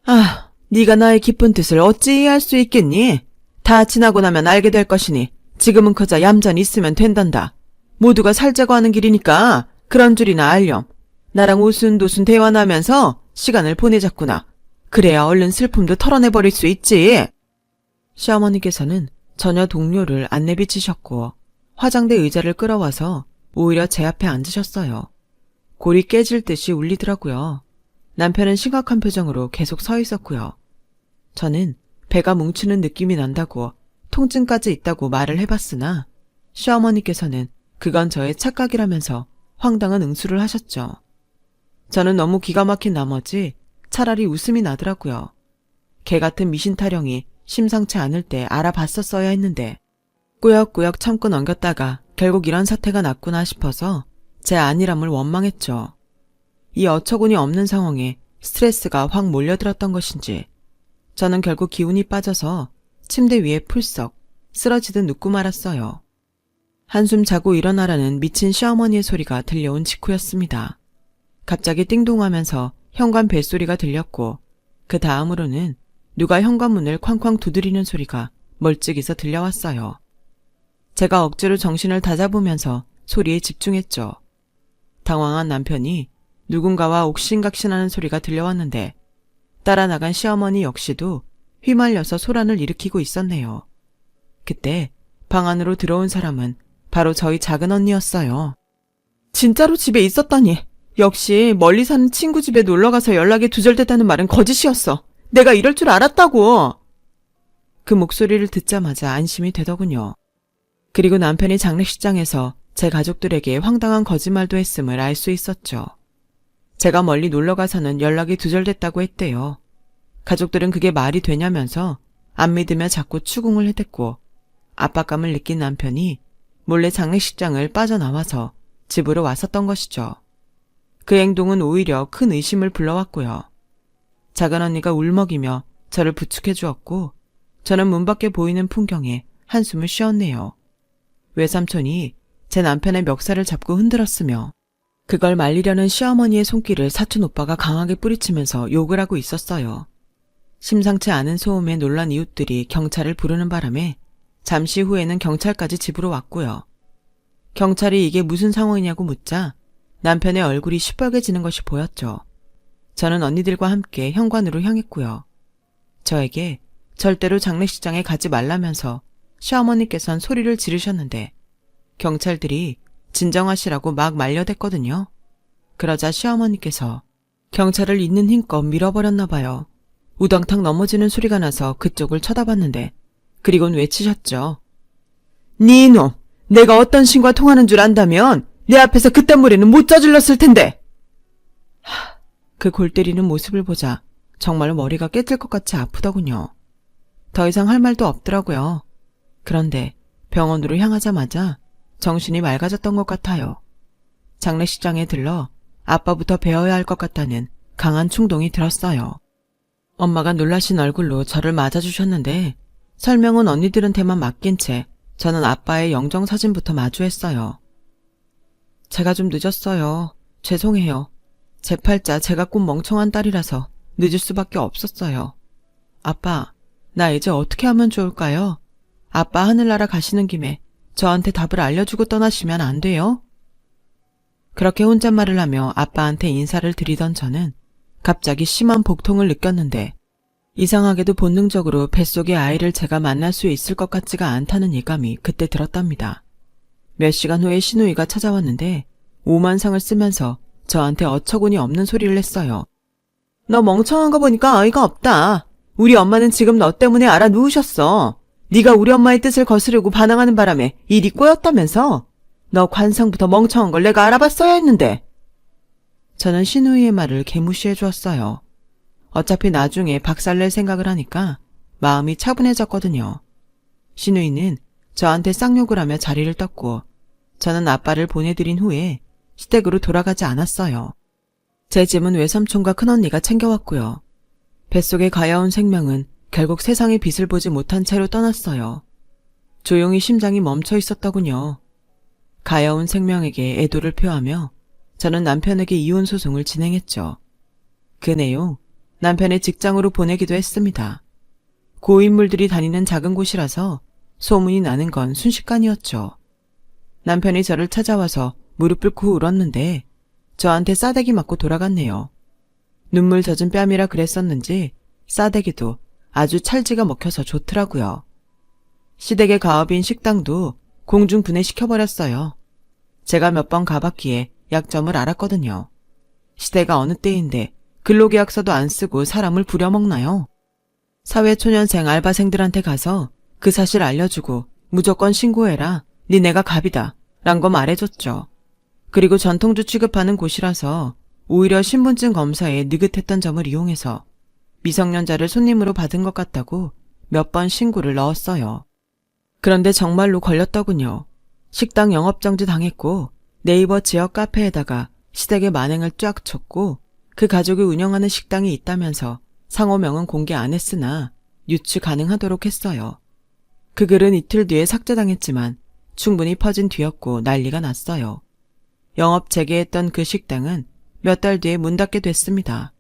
Speaker 1: 아, 네가 나의 깊은 뜻을 어찌 이해할 수 있겠니? 다 지나고 나면 알게 될 것이니 지금은 그저 얌전히 있으면 된단다. 모두가 살자고 하는 길이니까 그런 줄이나 알렴. 나랑 오순도순 대화 나면서 시간을 보내자꾸나. 그래야 얼른 슬픔도 털어내버릴 수 있지. 시어머니께서는 전혀 동료를 안 내비치셨고 화장대 의자를 끌어와서 오히려 제 앞에 앉으셨어요. 골이 깨질 듯이 울리더라고요. 남편은 심각한 표정으로 계속 서 있었고요. 저는 배가 뭉치는 느낌이 난다고 통증까지 있다고 말을 해봤으나 시어머니께서는 그건 저의 착각이라면서 황당한 응수를 하셨죠. 저는 너무 기가 막힌 나머지 차라리 웃음이 나더라고요. 개 같은 미신 타령이 심상치 않을 때 알아봤었어야 했는데 꾸역꾸역 참고 넘겼다가 결국 이런 사태가 났구나 싶어서 제 안일함을 원망했죠. 이 어처구니 없는 상황에 스트레스가 확 몰려들었던 것인지 저는 결국 기운이 빠져서 침대 위에 풀썩 쓰러지듯 눕고 말았어요. 한숨 자고 일어나라는 미친 시어머니의 소리가 들려온 직후였습니다. 갑자기 띵동하면서 현관 벨소리가 들렸고 그 다음으로는 누가 현관문을 쾅쾅 두드리는 소리가 멀찍이서 들려왔어요. 제가 억지로 정신을 다잡으면서 소리에 집중했죠. 당황한 남편이 누군가와 옥신각신하는 소리가 들려왔는데 따라 나간 시어머니 역시도 휘말려서 소란을 일으키고 있었네요. 그때 방 안으로 들어온 사람은 바로 저희 작은 언니였어요. 진짜로 집에 있었다니. 역시 멀리 사는 친구 집에 놀러가서 연락이 두절됐다는 말은 거짓이었어. 내가 이럴 줄 알았다고. 그 목소리를 듣자마자 안심이 되더군요. 그리고 남편이 장례식장에서 제 가족들에게 황당한 거짓말도 했음을 알 수 있었죠. 제가 멀리 놀러가서는 연락이 두절됐다고 했대요. 가족들은 그게 말이 되냐면서 안 믿으며 자꾸 추궁을 해댔고 압박감을 느낀 남편이 몰래 장례식장을 빠져나와서 집으로 왔었던 것이죠. 그 행동은 오히려 큰 의심을 불러왔고요. 작은 언니가 울먹이며 저를 부축해 주었고 저는 문 밖에 보이는 풍경에 한숨을 쉬었네요. 외삼촌이 제 남편의 멱살을 잡고 흔들었으며 그걸 말리려는 시어머니의 손길을 사촌 오빠가 강하게 뿌리치면서 욕을 하고 있었어요. 심상치 않은 소음에 놀란 이웃들이 경찰을 부르는 바람에 잠시 후에는 경찰까지 집으로 왔고요. 경찰이 이게 무슨 상황이냐고 묻자 남편의 얼굴이 시뻘개지는 것이 보였죠. 저는 언니들과 함께 현관으로 향했고요. 저에게 절대로 장례식장에 가지 말라면서 시어머니께선 소리를 지르셨는데 경찰들이 진정하시라고 막 말려댔거든요. 그러자 시어머니께서 경찰을 있는 힘껏 밀어버렸나 봐요. 우당탕 넘어지는 소리가 나서 그쪽을 쳐다봤는데 그리곤 외치셨죠. 네 이놈! 내가 어떤 신과 통하는 줄 안다면 내 앞에서 그딴 무리는 못 저질렀을 텐데! 그 골 때리는 모습을 보자 정말 머리가 깨질 것 같이 아프더군요. 더 이상 할 말도 없더라고요. 그런데 병원으로 향하자마자 정신이 맑아졌던 것 같아요. 장례식장에 들러 아빠부터 배워야 할 것 같다는 강한 충동이 들었어요. 엄마가 놀라신 얼굴로 저를 맞아주셨는데 설명은 언니들한테만 맡긴 채 저는 아빠의 영정사진부터 마주했어요. 제가 좀 늦었어요. 죄송해요. 제 팔자 제가 꼭 멍청한 딸이라서 늦을 수밖에 없었어요. 아빠, 나 이제 어떻게 하면 좋을까요? 아빠 하늘나라 가시는 김에 저한테 답을 알려주고 떠나시면 안 돼요? 그렇게 혼잣말을 하며 아빠한테 인사를 드리던 저는 갑자기 심한 복통을 느꼈는데 이상하게도 본능적으로 뱃속의 아이를 제가 만날 수 있을 것 같지가 않다는 예감이 그때 들었답니다. 몇 시간 후에 시누이가 찾아왔는데 오만상을 쓰면서 저한테 어처구니 없는 소리를 했어요. 너 멍청한 거 보니까 어이가 없다. 우리 엄마는 지금 너 때문에 알아 누우셨어. 네가 우리 엄마의 뜻을 거스르고 반항하는 바람에 일이 꼬였다면서? 너 관상부터 멍청한 걸 내가 알아봤어야 했는데. 저는 시누이의 말을 개무시해 주었어요. 어차피 나중에 박살낼 생각을 하니까 마음이 차분해졌거든요. 시누이는 저한테 쌍욕을 하며 자리를 떴고 저는 아빠를 보내드린 후에 시댁으로 돌아가지 않았어요. 제 짐은 외삼촌과 큰언니가 챙겨왔고요. 뱃속에 가여운 생명은 결국 세상의 빛을 보지 못한 채로 떠났어요. 조용히 심장이 멈춰 있었더군요. 가여운 생명에게 애도를 표하며 저는 남편에게 이혼 소송을 진행했죠. 그 내용 남편의 직장으로 보내기도 했습니다. 고인물들이 다니는 작은 곳이라서 소문이 나는 건 순식간이었죠. 남편이 저를 찾아와서 무릎 꿇고 울었는데 저한테 싸대기 맞고 돌아갔네요. 눈물 젖은 뺨이라 그랬었는지 싸대기도 아주 찰지가 먹혀서 좋더라고요. 시댁의 가업인 식당도 공중 분해시켜버렸어요. 제가 몇 번 가봤기에 약점을 알았거든요. 시대가 어느 때인데 근로계약서도 안 쓰고 사람을 부려먹나요? 사회초년생 알바생들한테 가서 그 사실 알려주고 무조건 신고해라. 니네가 갑이다. 란 거 말해줬죠. 그리고 전통주 취급하는 곳이라서 오히려 신분증 검사에 느긋했던 점을 이용해서 미성년자를 손님으로 받은 것 같다고 몇 번 신고를 넣었어요. 그런데 정말로 걸렸더군요. 식당 영업정지 당했고 네이버 지역 카페에다가 시댁의 만행을 쫙 쳤고 그 가족이 운영하는 식당이 있다면서 상호명은 공개 안 했으나 유추 가능하도록 했어요. 그 글은 이틀 뒤에 삭제당했지만 충분히 퍼진 뒤였고 난리가 났어요. 영업 재개했던 그 식당은 몇 달 뒤에 문 닫게 됐습니다.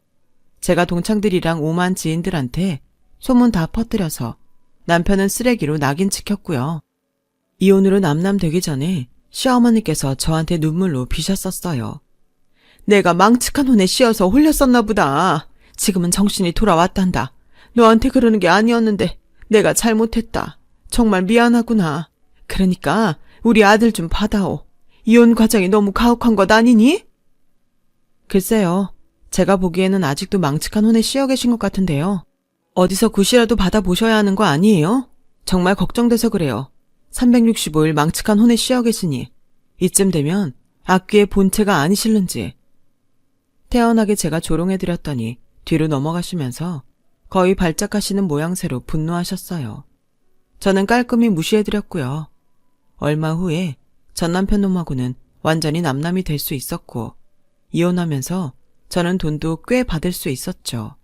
Speaker 1: 제가 동창들이랑 오만 지인들한테 소문 다 퍼뜨려서 남편은 쓰레기로 낙인 찍혔고요. 이혼으로 남남되기 전에 시어머니께서 저한테 눈물로 비셨었어요. 내가 망측한 혼에 씌어서 홀렸었나 보다. 지금은 정신이 돌아왔단다. 너한테 그러는 게 아니었는데 내가 잘못했다. 정말 미안하구나. 그러니까 우리 아들 좀 받아오. 이혼 과정이 너무 가혹한 것 아니니? 글쎄요. 제가 보기에는 아직도 망측한 혼에 씌어 계신 것 같은데요. 어디서 굿이라도 받아보셔야 하는 거 아니에요? 정말 걱정돼서 그래요. 365일 망측한 혼에 씌어 계시니 이쯤 되면 악귀의 본체가 아니실는지. 태연하게 제가 조롱해드렸더니 뒤로 넘어가시면서 거의 발작하시는 모양새로 분노하셨어요. 저는 깔끔히 무시해드렸고요. 얼마 후에 전 남편 놈하고는 완전히 남남이 될 수 있었고 이혼하면서 저는 돈도 꽤 받을 수 있었죠.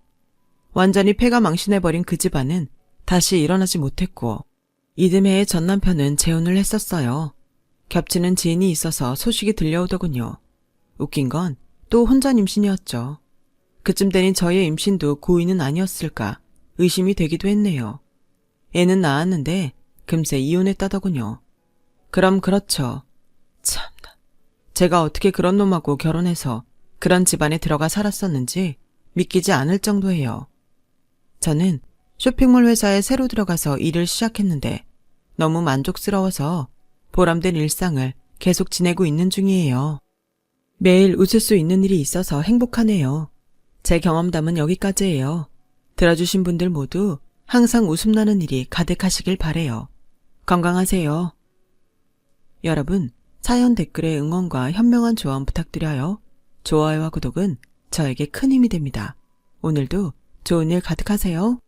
Speaker 1: 완전히 폐가 망신해버린 그 집안은 다시 일어나지 못했고 이듬해에 전 남편은 재혼을 했었어요. 겹치는 지인이 있어서 소식이 들려오더군요. 웃긴 건 또 혼전 임신이었죠. 그쯤 되니 저의 임신도 고의는 아니었을까 의심이 되기도 했네요. 애는 낳았는데 금세 이혼했다더군요. 그럼 그렇죠. 참나. 제가 어떻게 그런 놈하고 결혼해서 그런 집안에 들어가 살았었는지 믿기지 않을 정도예요. 저는 쇼핑몰 회사에 새로 들어가서 일을 시작했는데 너무 만족스러워서 보람된 일상을 계속 지내고 있는 중이에요. 매일 웃을 수 있는 일이 있어서 행복하네요. 제 경험담은 여기까지예요. 들어주신 분들 모두 항상 웃음 나는 일이 가득하시길 바래요. 건강하세요. 여러분, 사연 댓글에 응원과 현명한 조언 부탁드려요. 좋아요와 구독은 저에게 큰 힘이 됩니다. 오늘도 좋은 일 가득하세요.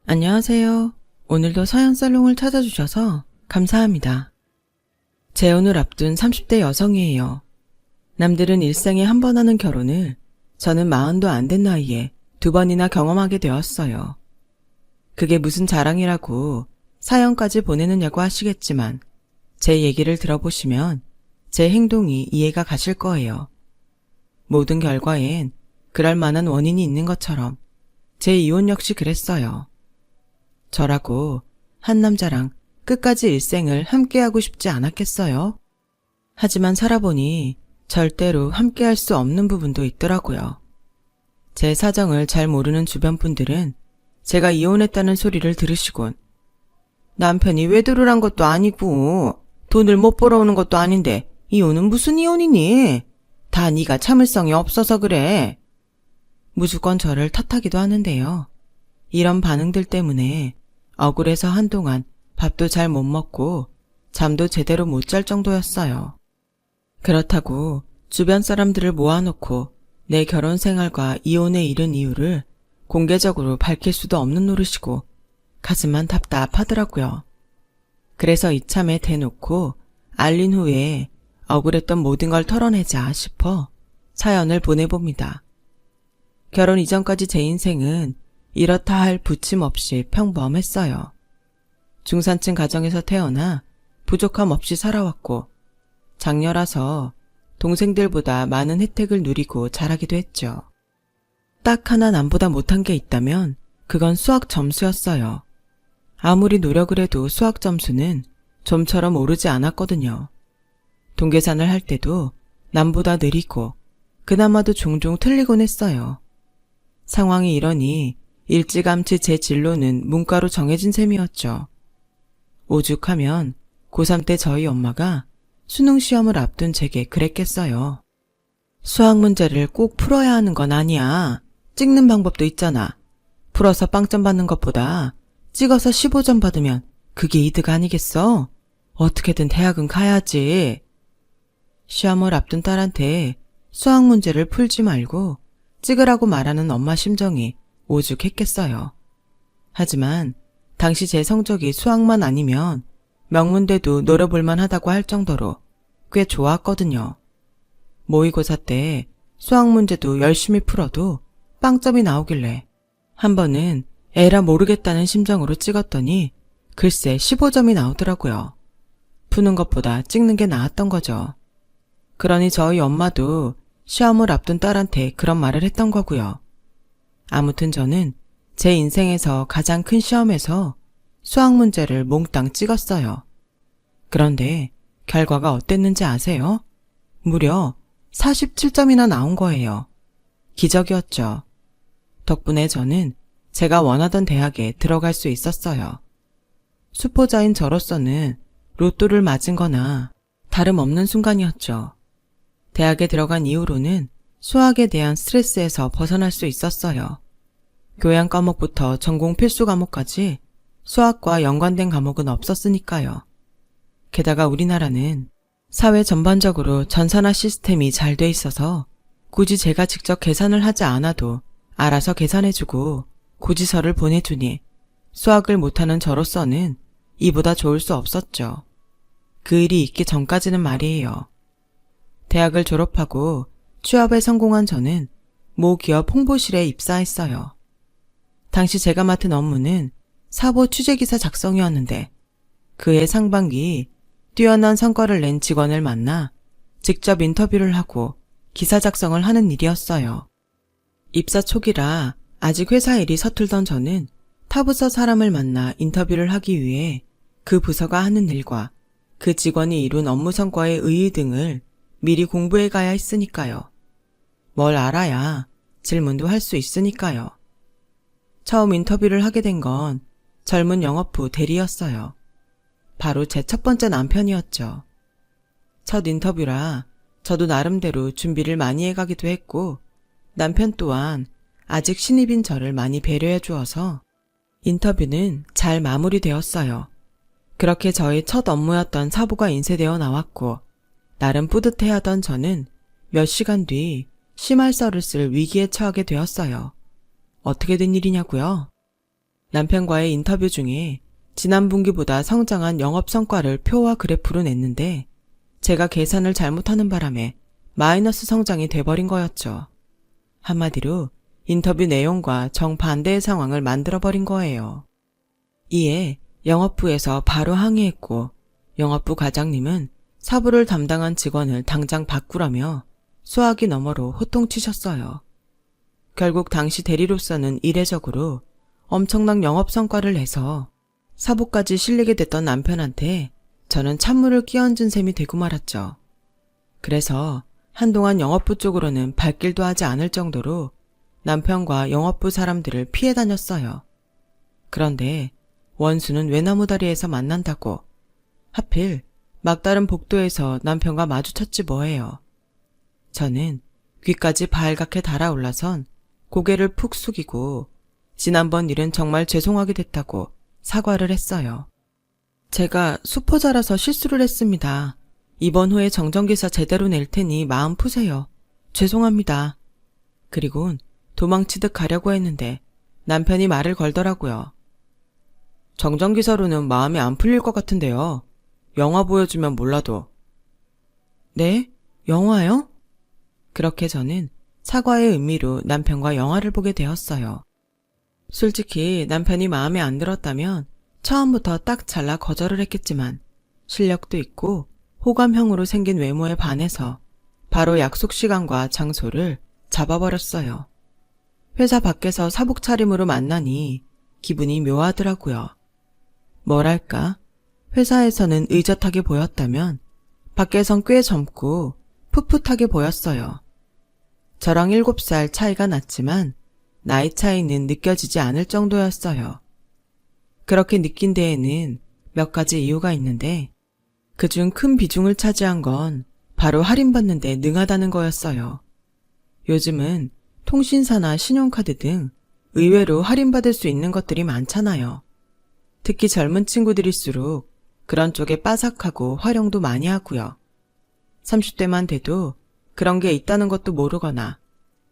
Speaker 1: 안녕하세요. 오늘도 사연살롱을 찾아주셔서 감사합니다. 재혼을 앞둔 30대 여성이에요. 남들은 일생에 한 번 하는 결혼을 저는 40도 안 된 나이에 2번이나 경험하게 되었어요. 그게 무슨 자랑이라고 사연까지 보내느냐고 하시겠지만 제 얘기를 들어보시면 제 행동이 이해가 가실 거예요. 모든 결과엔 그럴 만한 원인이 있는 것처럼 제 이혼 역시 그랬어요. 저라고 한 남자랑 끝까지 일생을 함께하고 싶지 않았겠어요? 하지만 살아보니 절대로 함께할 수 없는 부분도 있더라고요. 제 사정을 잘 모르는 주변 분들은 제가 이혼했다는 소리를 들으시곤 남편이 외도를 것도 아니고 돈을 못 벌어오는 것도 아닌데 이혼은 무슨 이혼이니? 다 네가 참을성이 없어서 그래. 무조건 저를 탓하기도 하는데요. 이런 반응들 때문에 억울해서 한동안 밥도 잘 못 먹고 잠도 제대로 못 잘 정도였어요. 그렇다고 주변 사람들을 모아놓고 내 결혼 생활과 이혼에 이른 이유를 공개적으로 밝힐 수도 없는 노릇이고 가슴만 답답하더라고요. 그래서 이참에 대놓고 알린 후에 억울했던 모든 걸 털어내자 싶어 사연을 보내봅니다. 결혼 이전까지 제 인생은 이렇다 할 부침 없이 평범했어요. 중산층 가정에서 태어나 부족함 없이 살아왔고 장녀라서 동생들보다 많은 혜택을 누리고 자라기도 했죠. 딱 하나 남보다 못한 게 있다면 그건 수학 점수였어요. 아무리 노력을 해도 수학 점수는 좀처럼 오르지 않았거든요. 동계산을 할 때도 남보다 느리고 그나마도 종종 틀리곤 했어요. 상황이 이러니 일찌감치 제 진로는 문과로 정해진 셈이었죠. 오죽하면 고3 때 저희 엄마가 수능 시험을 앞둔 제게 그랬겠어요. 수학 문제를 꼭 풀어야 하는 건 아니야. 찍는 방법도 있잖아. 풀어서 빵점 받는 것보다 찍어서 15점 받으면 그게 이득 아니겠어? 어떻게든 대학은 가야지. 시험을 앞둔 딸한테 수학 문제를 풀지 말고 찍으라고 말하는 엄마 심정이 오죽했겠어요. 하지만 당시 제 성적이 수학만 아니면 명문대도 노려볼만 하다고 할 정도로 꽤 좋았거든요. 모의고사 때 수학 문제도 열심히 풀어도 빵점이 나오길래 한 번은 에라 모르겠다는 심정으로 찍었더니 글쎄 15점이 나오더라고요. 푸는 것보다 찍는 게 나았던 거죠. 그러니 저희 엄마도 시험을 앞둔 딸한테 그런 말을 했던 거고요. 아무튼 저는 제 인생에서 가장 큰 시험에서 수학 문제를 몽땅 찍었어요. 그런데 결과가 어땠는지 아세요? 무려 47점이나 나온 거예요. 기적이었죠. 덕분에 저는 제가 원하던 대학에 들어갈 수 있었어요. 수포자인 저로서는 로또를 맞은 거나 다름없는 순간이었죠. 대학에 들어간 이후로는 수학에 대한 스트레스에서 벗어날 수 있었어요. 교양 과목부터 전공 필수 과목까지 수학과 연관된 과목은 없었으니까요. 게다가 우리나라는 사회 전반적으로 전산화 시스템이 잘 돼 있어서 굳이 제가 직접 계산을 하지 않아도 알아서 계산해주고 고지서를 보내주니 수학을 못하는 저로서는 이보다 좋을 수 없었죠. 그 일이 있기 전까지는 말이에요. 대학을 졸업하고 취업에 성공한 저는 모 기업 홍보실에 입사했어요. 당시 제가 맡은 업무는 사보 취재기사 작성이었는데 그해 상반기 뛰어난 성과를 낸 직원을 만나 직접 인터뷰를 하고 기사 작성을 하는 일이었어요. 입사 초기라 아직 회사 일이 서툴던 저는 타 부서 사람을 만나 인터뷰를 하기 위해 그 부서가 하는 일과 그 직원이 이룬 업무 성과의 의의 등을 미리 공부해 가야 했으니까요. 뭘 알아야 질문도 할 수 있으니까요. 처음 인터뷰를 하게 된 건 젊은 영업부 대리였어요. 바로 제 첫 번째 남편이었죠. 첫 인터뷰라 저도 나름대로 준비를 많이 해가기도 했고 남편 또한 아직 신입인 저를 많이 배려해 주어서 인터뷰는 잘 마무리되었어요. 그렇게 저의 첫 업무였던 사보가 인쇄되어 나왔고 나름 뿌듯해하던 저는 몇 시간 뒤 심할서를 쓸 위기에 처하게 되었어요. 어떻게 된 일이냐고요? 남편과의 인터뷰 중에 지난 분기보다 성장한 영업 성과를 표와 그래프로 냈는데 제가 계산을 잘못하는 바람에 마이너스 성장이 돼버린 거였죠. 한마디로 인터뷰 내용과 정반대의 상황을 만들어버린 거예요. 이에 영업부에서 바로 항의했고 영업부 과장님은 사부를 담당한 직원을 당장 바꾸라며 수화기 너머로 호통치셨어요. 결국 당시 대리로서는 이례적으로 엄청난 영업 성과를 내서 사부까지 실리게 됐던 남편한테 저는 찬물을 끼얹은 셈이 되고 말았죠. 그래서 한동안 영업부 쪽으로는 발길도 하지 않을 정도로 남편과 영업부 사람들을 피해 다녔어요. 그런데 원수는 외나무다리에서 만난다고 하필 막다른 복도에서 남편과 마주쳤지 뭐예요. 저는 귀까지 발갛게 달아올라선 고개를 푹 숙이고 지난번 일은 정말 죄송하게 됐다고 사과를 했어요. 제가 수포자라서 실수를 했습니다. 이번 후에 정정기사 제대로 낼 테니 마음 푸세요. 죄송합니다. 그리곤 도망치듯 가려고 했는데 남편이 말을 걸더라고요. 정정기사로는 마음이 안 풀릴 것 같은데요. 영화 보여주면 몰라도. 네? 영화요? 그렇게 저는 사과의 의미로 남편과 영화를 보게 되었어요. 솔직히 남편이 마음에 안 들었다면 처음부터 딱 잘라 거절을 했겠지만 실력도 있고 호감형으로 생긴 외모에 반해서 바로 약속 시간과 장소를 잡아버렸어요. 회사 밖에서 사복 차림으로 만나니 기분이 묘하더라고요. 뭐랄까, 회사에서는 의젓하게 보였다면 밖에선 꽤 젊고 풋풋하게 보였어요. 저랑 7살 차이가 났지만 나이 차이는 느껴지지 않을 정도였어요. 그렇게 느낀 데에는 몇 가지 이유가 있는데 그중 큰 비중을 차지한 건 바로 할인받는 데 능하다는 거였어요. 요즘은 통신사나 신용카드 등 의외로 할인받을 수 있는 것들이 많잖아요. 특히 젊은 친구들일수록 그런 쪽에 빠삭하고 활용도 많이 하고요. 30대만 돼도 그런 게 있다는 것도 모르거나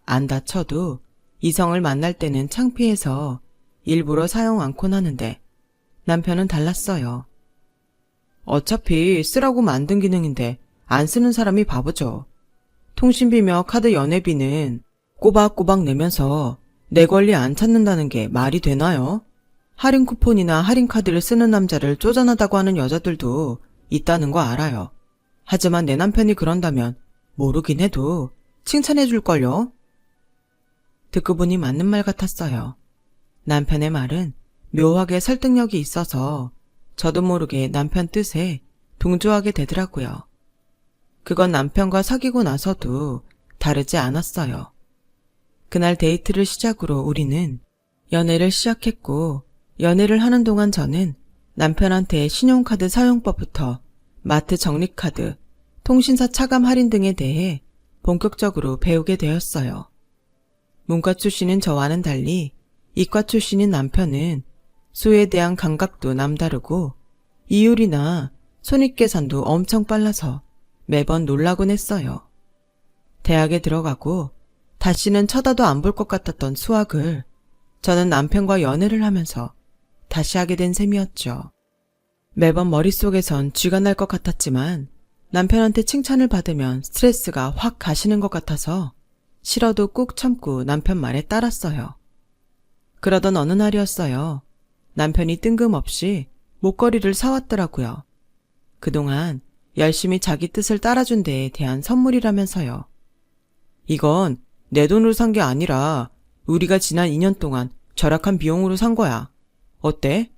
Speaker 1: 안 다쳐도 이성을 만날 때는 창피해서 일부러 사용 않곤 하는데 남편은 달랐어요. 어차피 쓰라고 만든 기능인데 안 쓰는 사람이 바보죠. 통신비며 카드 연회비는 꼬박꼬박 내면서 내 권리 안 찾는다는 게 말이 되나요? 할인 쿠폰이나 할인 카드를 쓰는 남자를 쪼잔하다고 하는 여자들도 있다는 거 알아요. 하지만 내 남편이 그런다면 모르긴 해도 칭찬해 줄걸요? 듣고 보니 맞는 말 같았어요. 남편의 말은 묘하게 설득력이 있어서 저도 모르게 남편 뜻에 동조하게 되더라고요. 그건 남편과 사귀고 나서도 다르지 않았어요. 그날 데이트를 시작으로 우리는 연애를 시작했고, 연애를 하는 동안 저는 남편한테 신용카드 사용법부터 마트 적립카드, 통신사 차감 할인 등에 대해 본격적으로 배우게 되었어요. 문과 출신인 저와는 달리 이과 출신인 남편은 수에 대한 감각도 남다르고 이율이나 손익계산도 엄청 빨라서 매번 놀라곤 했어요. 대학에 들어가고 다시는 쳐다도 안 볼 것 같았던 수학을 저는 남편과 연애를 하면서 다시 하게 된 셈이었죠. 매번 머릿속에선 쥐가 날 것 같았지만 남편한테 칭찬을 받으면 스트레스가 확 가시는 것 같아서 싫어도 꾹 참고 남편 말에 따랐어요. 그러던 어느 날이었어요. 남편이 뜬금없이 목걸이를 사왔더라고요. 그동안 열심히 자기 뜻을 따라준 데에 대한 선물이라면서요. 이건 내 돈으로 산 게 아니라 우리가 지난 2년 동안 절약한 비용으로 산 거야. 어때?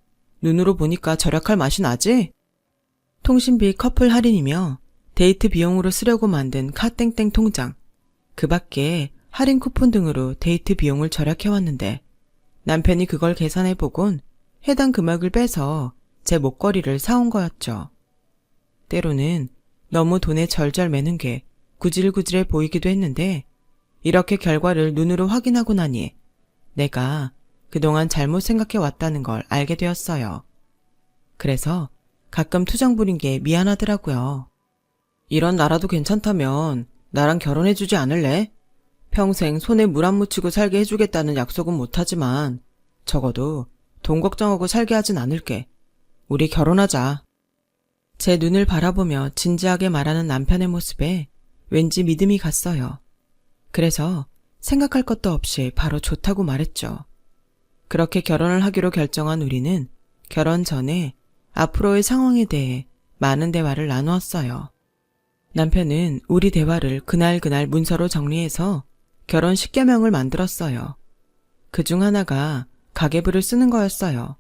Speaker 1: 눈으로 보니까 절약할 맛이 나지? 통신비 커플 할인이며 데이트 비용으로 쓰려고 만든 카땡땡 통장, 그 밖에 할인 쿠폰 등으로 데이트 비용을 절약해왔는데 남편이 그걸 계산해보곤 해당 금액을 빼서 제 목걸이를 사온 거였죠. 때로는 너무 돈에 절절 매는 게 구질구질해 보이기도 했는데 이렇게 결과를 눈으로 확인하고 나니 내가 그동안 잘못 생각해왔다는 걸 알게 되었어요. 그래서 가끔 투정 부린 게 미안하더라고요. 이런 나라도 괜찮다면 나랑 결혼해주지 않을래? 평생 손에 물 안 묻히고 살게 해주겠다는 약속은 못하지만 적어도 돈 걱정하고 살게 하진 않을게. 우리 결혼하자. 제 눈을 바라보며 진지하게 말하는 남편의 모습에 왠지 믿음이 갔어요. 그래서 생각할 것도 없이 바로 좋다고 말했죠. 그렇게 결혼을 하기로 결정한 우리는 결혼 전에 앞으로의 상황에 대해 많은 대화를 나누었어요. 남편은 우리 대화를 그날 문서로 정리해서 결혼 10계명을 만들었어요. 그중 하나가 가계부를 쓰는 거였어요.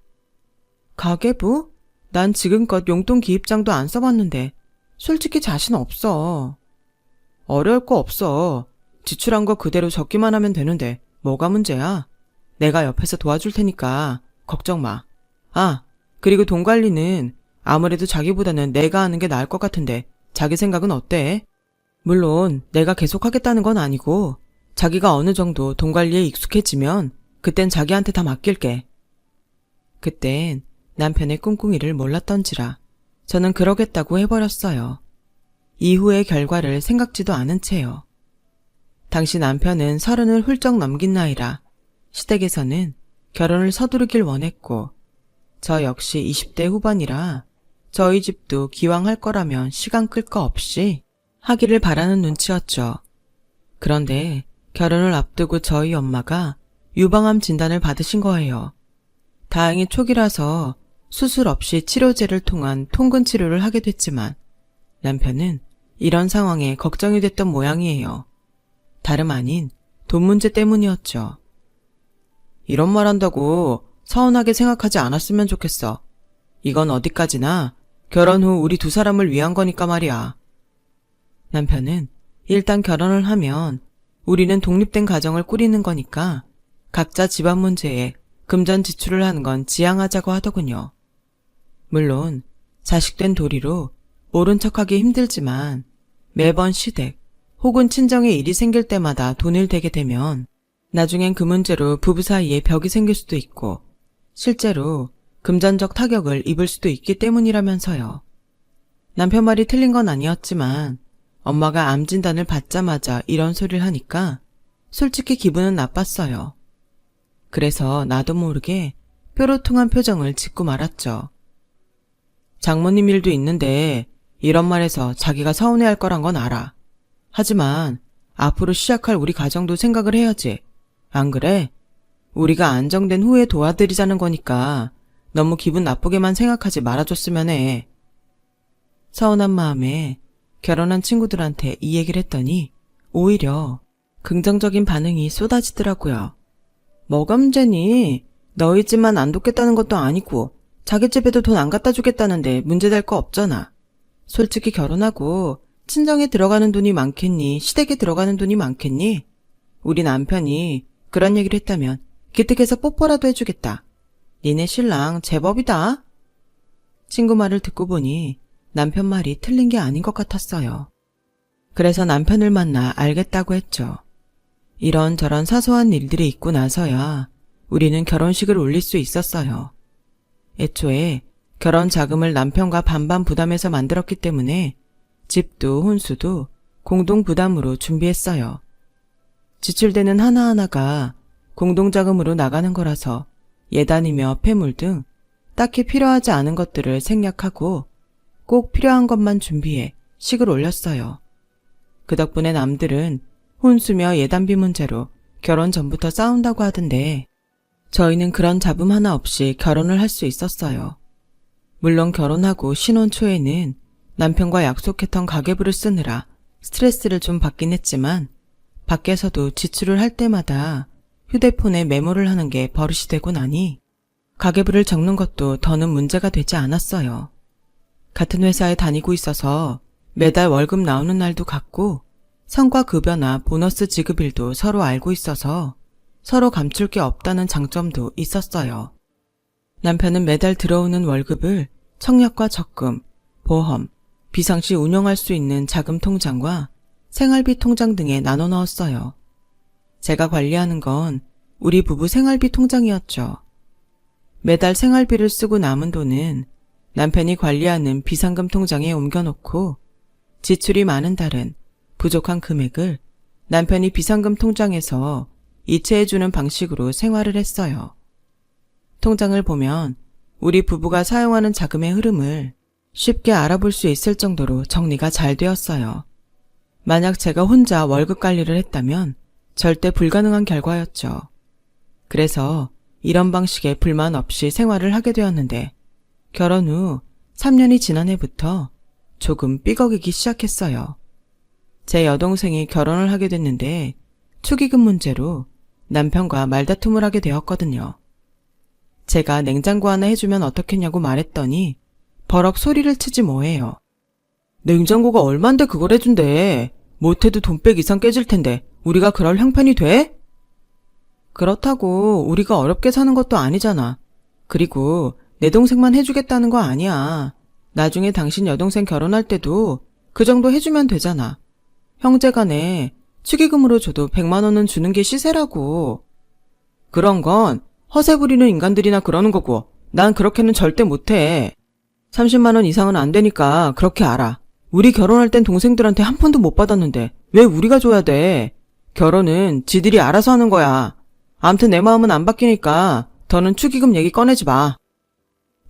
Speaker 1: 가계부? 난 지금껏 용돈 기입장도 안 써봤는데 솔직히 자신 없어. 어려울 거 없어. 지출한 거 그대로 적기만 하면 되는데 뭐가 문제야? 내가 옆에서 도와줄 테니까 걱정 마. 아, 그리고 돈 관리는 아무래도 자기보다는 내가 하는 게 나을 것 같은데 자기 생각은 어때? 물론 내가 계속 하겠다는 건 아니고 자기가 어느 정도 돈 관리에 익숙해지면 그땐 자기한테 다 맡길게. 그땐 남편의 꿍꿍이를 몰랐던지라 저는 그러겠다고 해버렸어요. 이후의 결과를 생각지도 않은 채요. 당시 남편은 30을 훌쩍 넘긴 나이라 시댁에서는 결혼을 서두르길 원했고 저 역시 20대 후반이라 저희 집도 기왕 할 거라면 시간 끌 거 없이 하기를 바라는 눈치였죠. 그런데 결혼을 앞두고 저희 엄마가 유방암 진단을 받으신 거예요. 다행히 초기라서 수술 없이 치료제를 통한 통근 치료를 하게 됐지만 남편은 이런 상황에 걱정이 됐던 모양이에요. 다름 아닌 돈 문제 때문이었죠. 이런 말 한다고 서운하게 생각하지 않았으면 좋겠어. 이건 어디까지나 결혼 후 우리 두 사람을 위한 거니까 말이야. 남편은 일단 결혼을 하면 우리는 독립된 가정을 꾸리는 거니까 각자 집안 문제에 금전 지출을 하는 건 지양하자고 하더군요. 물론 자식된 도리로 모른 척하기 힘들지만 매번 시댁 혹은 친정에 일이 생길 때마다 돈을 대게 되면 나중엔 그 문제로 부부 사이에 벽이 생길 수도 있고 실제로 금전적 타격을 입을 수도 있기 때문이라면서요. 남편 말이 틀린 건 아니었지만 엄마가 암 진단을 받자마자 이런 소리를 하니까 솔직히 기분은 나빴어요. 그래서 나도 모르게 뾰로통한 표정을 짓고 말았죠. 장모님 일도 있는데 이런 말에서 자기가 서운해할 거란 건 알아. 하지만 앞으로 시작할 우리 가정도 생각을 해야지. 안 그래? 우리가 안정된 후에 도와드리자는 거니까 너무 기분 나쁘게만 생각하지 말아줬으면 해. 서운한 마음에 결혼한 친구들한테 이 얘기를 했더니 오히려 긍정적인 반응이 쏟아지더라고요. 뭐가 문제니? 너희 집만 안 돕겠다는 것도 아니고 자기 집에도 돈 안 갖다 주겠다는데 문제될 거 없잖아. 솔직히 결혼하고 친정에 들어가는 돈이 많겠니? 시댁에 들어가는 돈이 많겠니? 우리 남편이 그런 얘기를 했다면 기특해서 뽀뽀라도 해주겠다. 니네 신랑 제법이다. 친구 말을 듣고 보니 남편 말이 틀린 게 아닌 것 같았어요. 그래서 남편을 만나 알겠다고 했죠. 이런저런 사소한 일들이 있고 나서야 우리는 결혼식을 올릴 수 있었어요. 애초에 결혼 자금을 남편과 반반 부담해서 만들었기 때문에 집도 혼수도 공동 부담으로 준비했어요. 지출되는 하나하나가 공동자금으로 나가는 거라서 예단이며 폐물 등 딱히 필요하지 않은 것들을 생략하고 꼭 필요한 것만 준비해 식을 올렸어요. 그 덕분에 남들은 혼수며 예단비 문제로 결혼 전부터 싸운다고 하던데 저희는 그런 잡음 하나 없이 결혼을 할 수 있었어요. 물론 결혼하고 신혼 초에는 남편과 약속했던 가계부를 쓰느라 스트레스를 좀 받긴 했지만 밖에서도 지출을 할 때마다 휴대폰에 메모를 하는 게 버릇이 되고 나니 가계부를 적는 것도 더는 문제가 되지 않았어요. 같은 회사에 다니고 있어서 매달 월급 나오는 날도 같고 성과급여나 보너스 지급일도 서로 알고 있어서 서로 감출 게 없다는 장점도 있었어요. 남편은 매달 들어오는 월급을 청약과 적금, 보험, 비상시 운영할 수 있는 자금 통장과 생활비 통장 등에 나눠 넣었어요. 제가 관리하는 건 우리 부부 생활비 통장이었죠. 매달 생활비를 쓰고 남은 돈은 남편이 관리하는 비상금 통장에 옮겨놓고 지출이 많은 달은 부족한 금액을 남편이 비상금 통장에서 이체해주는 방식으로 생활을 했어요. 통장을 보면 우리 부부가 사용하는 자금의 흐름을 쉽게 알아볼 수 있을 정도로 정리가 잘 되었어요. 만약 제가 혼자 월급 관리를 했다면 절대 불가능한 결과였죠. 그래서 이런 방식에 불만 없이 생활을 하게 되었는데 결혼 후 3년이 지난 해부터 조금 삐걱이기 시작했어요. 제 여동생이 결혼을 하게 됐는데 축의금 문제로 남편과 말다툼을 하게 되었거든요. 제가 냉장고 하나 해주면 어떻겠냐고 말했더니 버럭 소리를 치지 뭐해요. 냉장고가 얼만데 그걸 해준대. 못해도 돈백 이상 깨질 텐데 우리가 그럴 형편이 돼? 그렇다고 우리가 어렵게 사는 것도 아니잖아. 그리고 내 동생만 해주겠다는 거 아니야. 나중에 당신 여동생 결혼할 때도 그 정도 해주면 되잖아. 형제간에 축의금으로 줘도 100만 원은 주는 게 시세라고. 그런 건 허세 부리는 인간들이나 그러는 거고 난 그렇게는 절대 못해. 30만 원 이상은 안 되니까 그렇게 알아. 우리 결혼할 땐 동생들한테 한 푼도 못 받았는데 왜 우리가 줘야 돼? 결혼은 지들이 알아서 하는 거야. 암튼 내 마음은 안 바뀌니까 더는 축의금 얘기 꺼내지 마.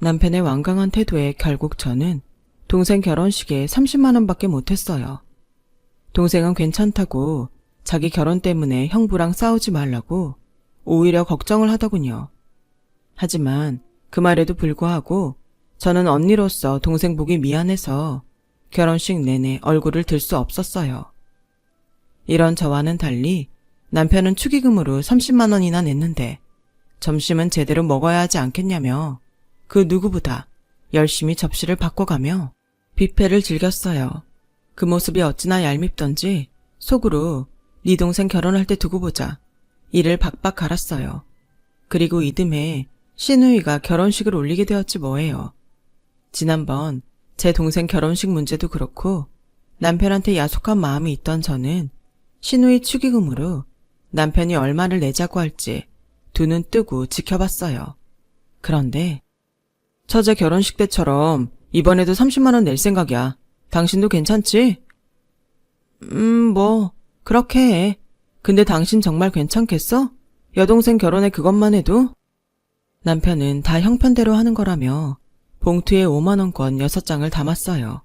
Speaker 1: 남편의 완강한 태도에 결국 저는 동생 결혼식에 30만 원밖에 못했어요. 동생은 괜찮다고 자기 결혼 때문에 형부랑 싸우지 말라고 오히려 걱정을 하더군요. 하지만 그 말에도 불구하고 저는 언니로서 동생 보기 미안해서 결혼식 내내 얼굴을 들 수 없었어요. 이런 저와는 달리 남편은 축의금으로 30만 원이나 냈는데 점심은 제대로 먹어야 하지 않겠냐며 그 누구보다 열심히 접시를 바꿔가며 뷔페를 즐겼어요. 그 모습이 어찌나 얄밉던지 속으로 네 동생 결혼할 때 두고 보자 이를 박박 갈았어요. 그리고 이듬해 시누이가 결혼식을 올리게 되었지 뭐예요. 지난번 제 동생 결혼식 문제도 그렇고 남편한테 야속한 마음이 있던 저는 시누이 축의금으로 남편이 얼마를 내자고 할지 두 눈 뜨고 지켜봤어요. 그런데 처제 결혼식 때처럼 이번에도 30만 원 낼 생각이야. 당신도 괜찮지? 뭐 그렇게 해. 근데 당신 정말 괜찮겠어? 여동생 결혼에 그것만 해도? 남편은 다 형편대로 하는 거라며 봉투에 5만 원권 6장을 담았어요.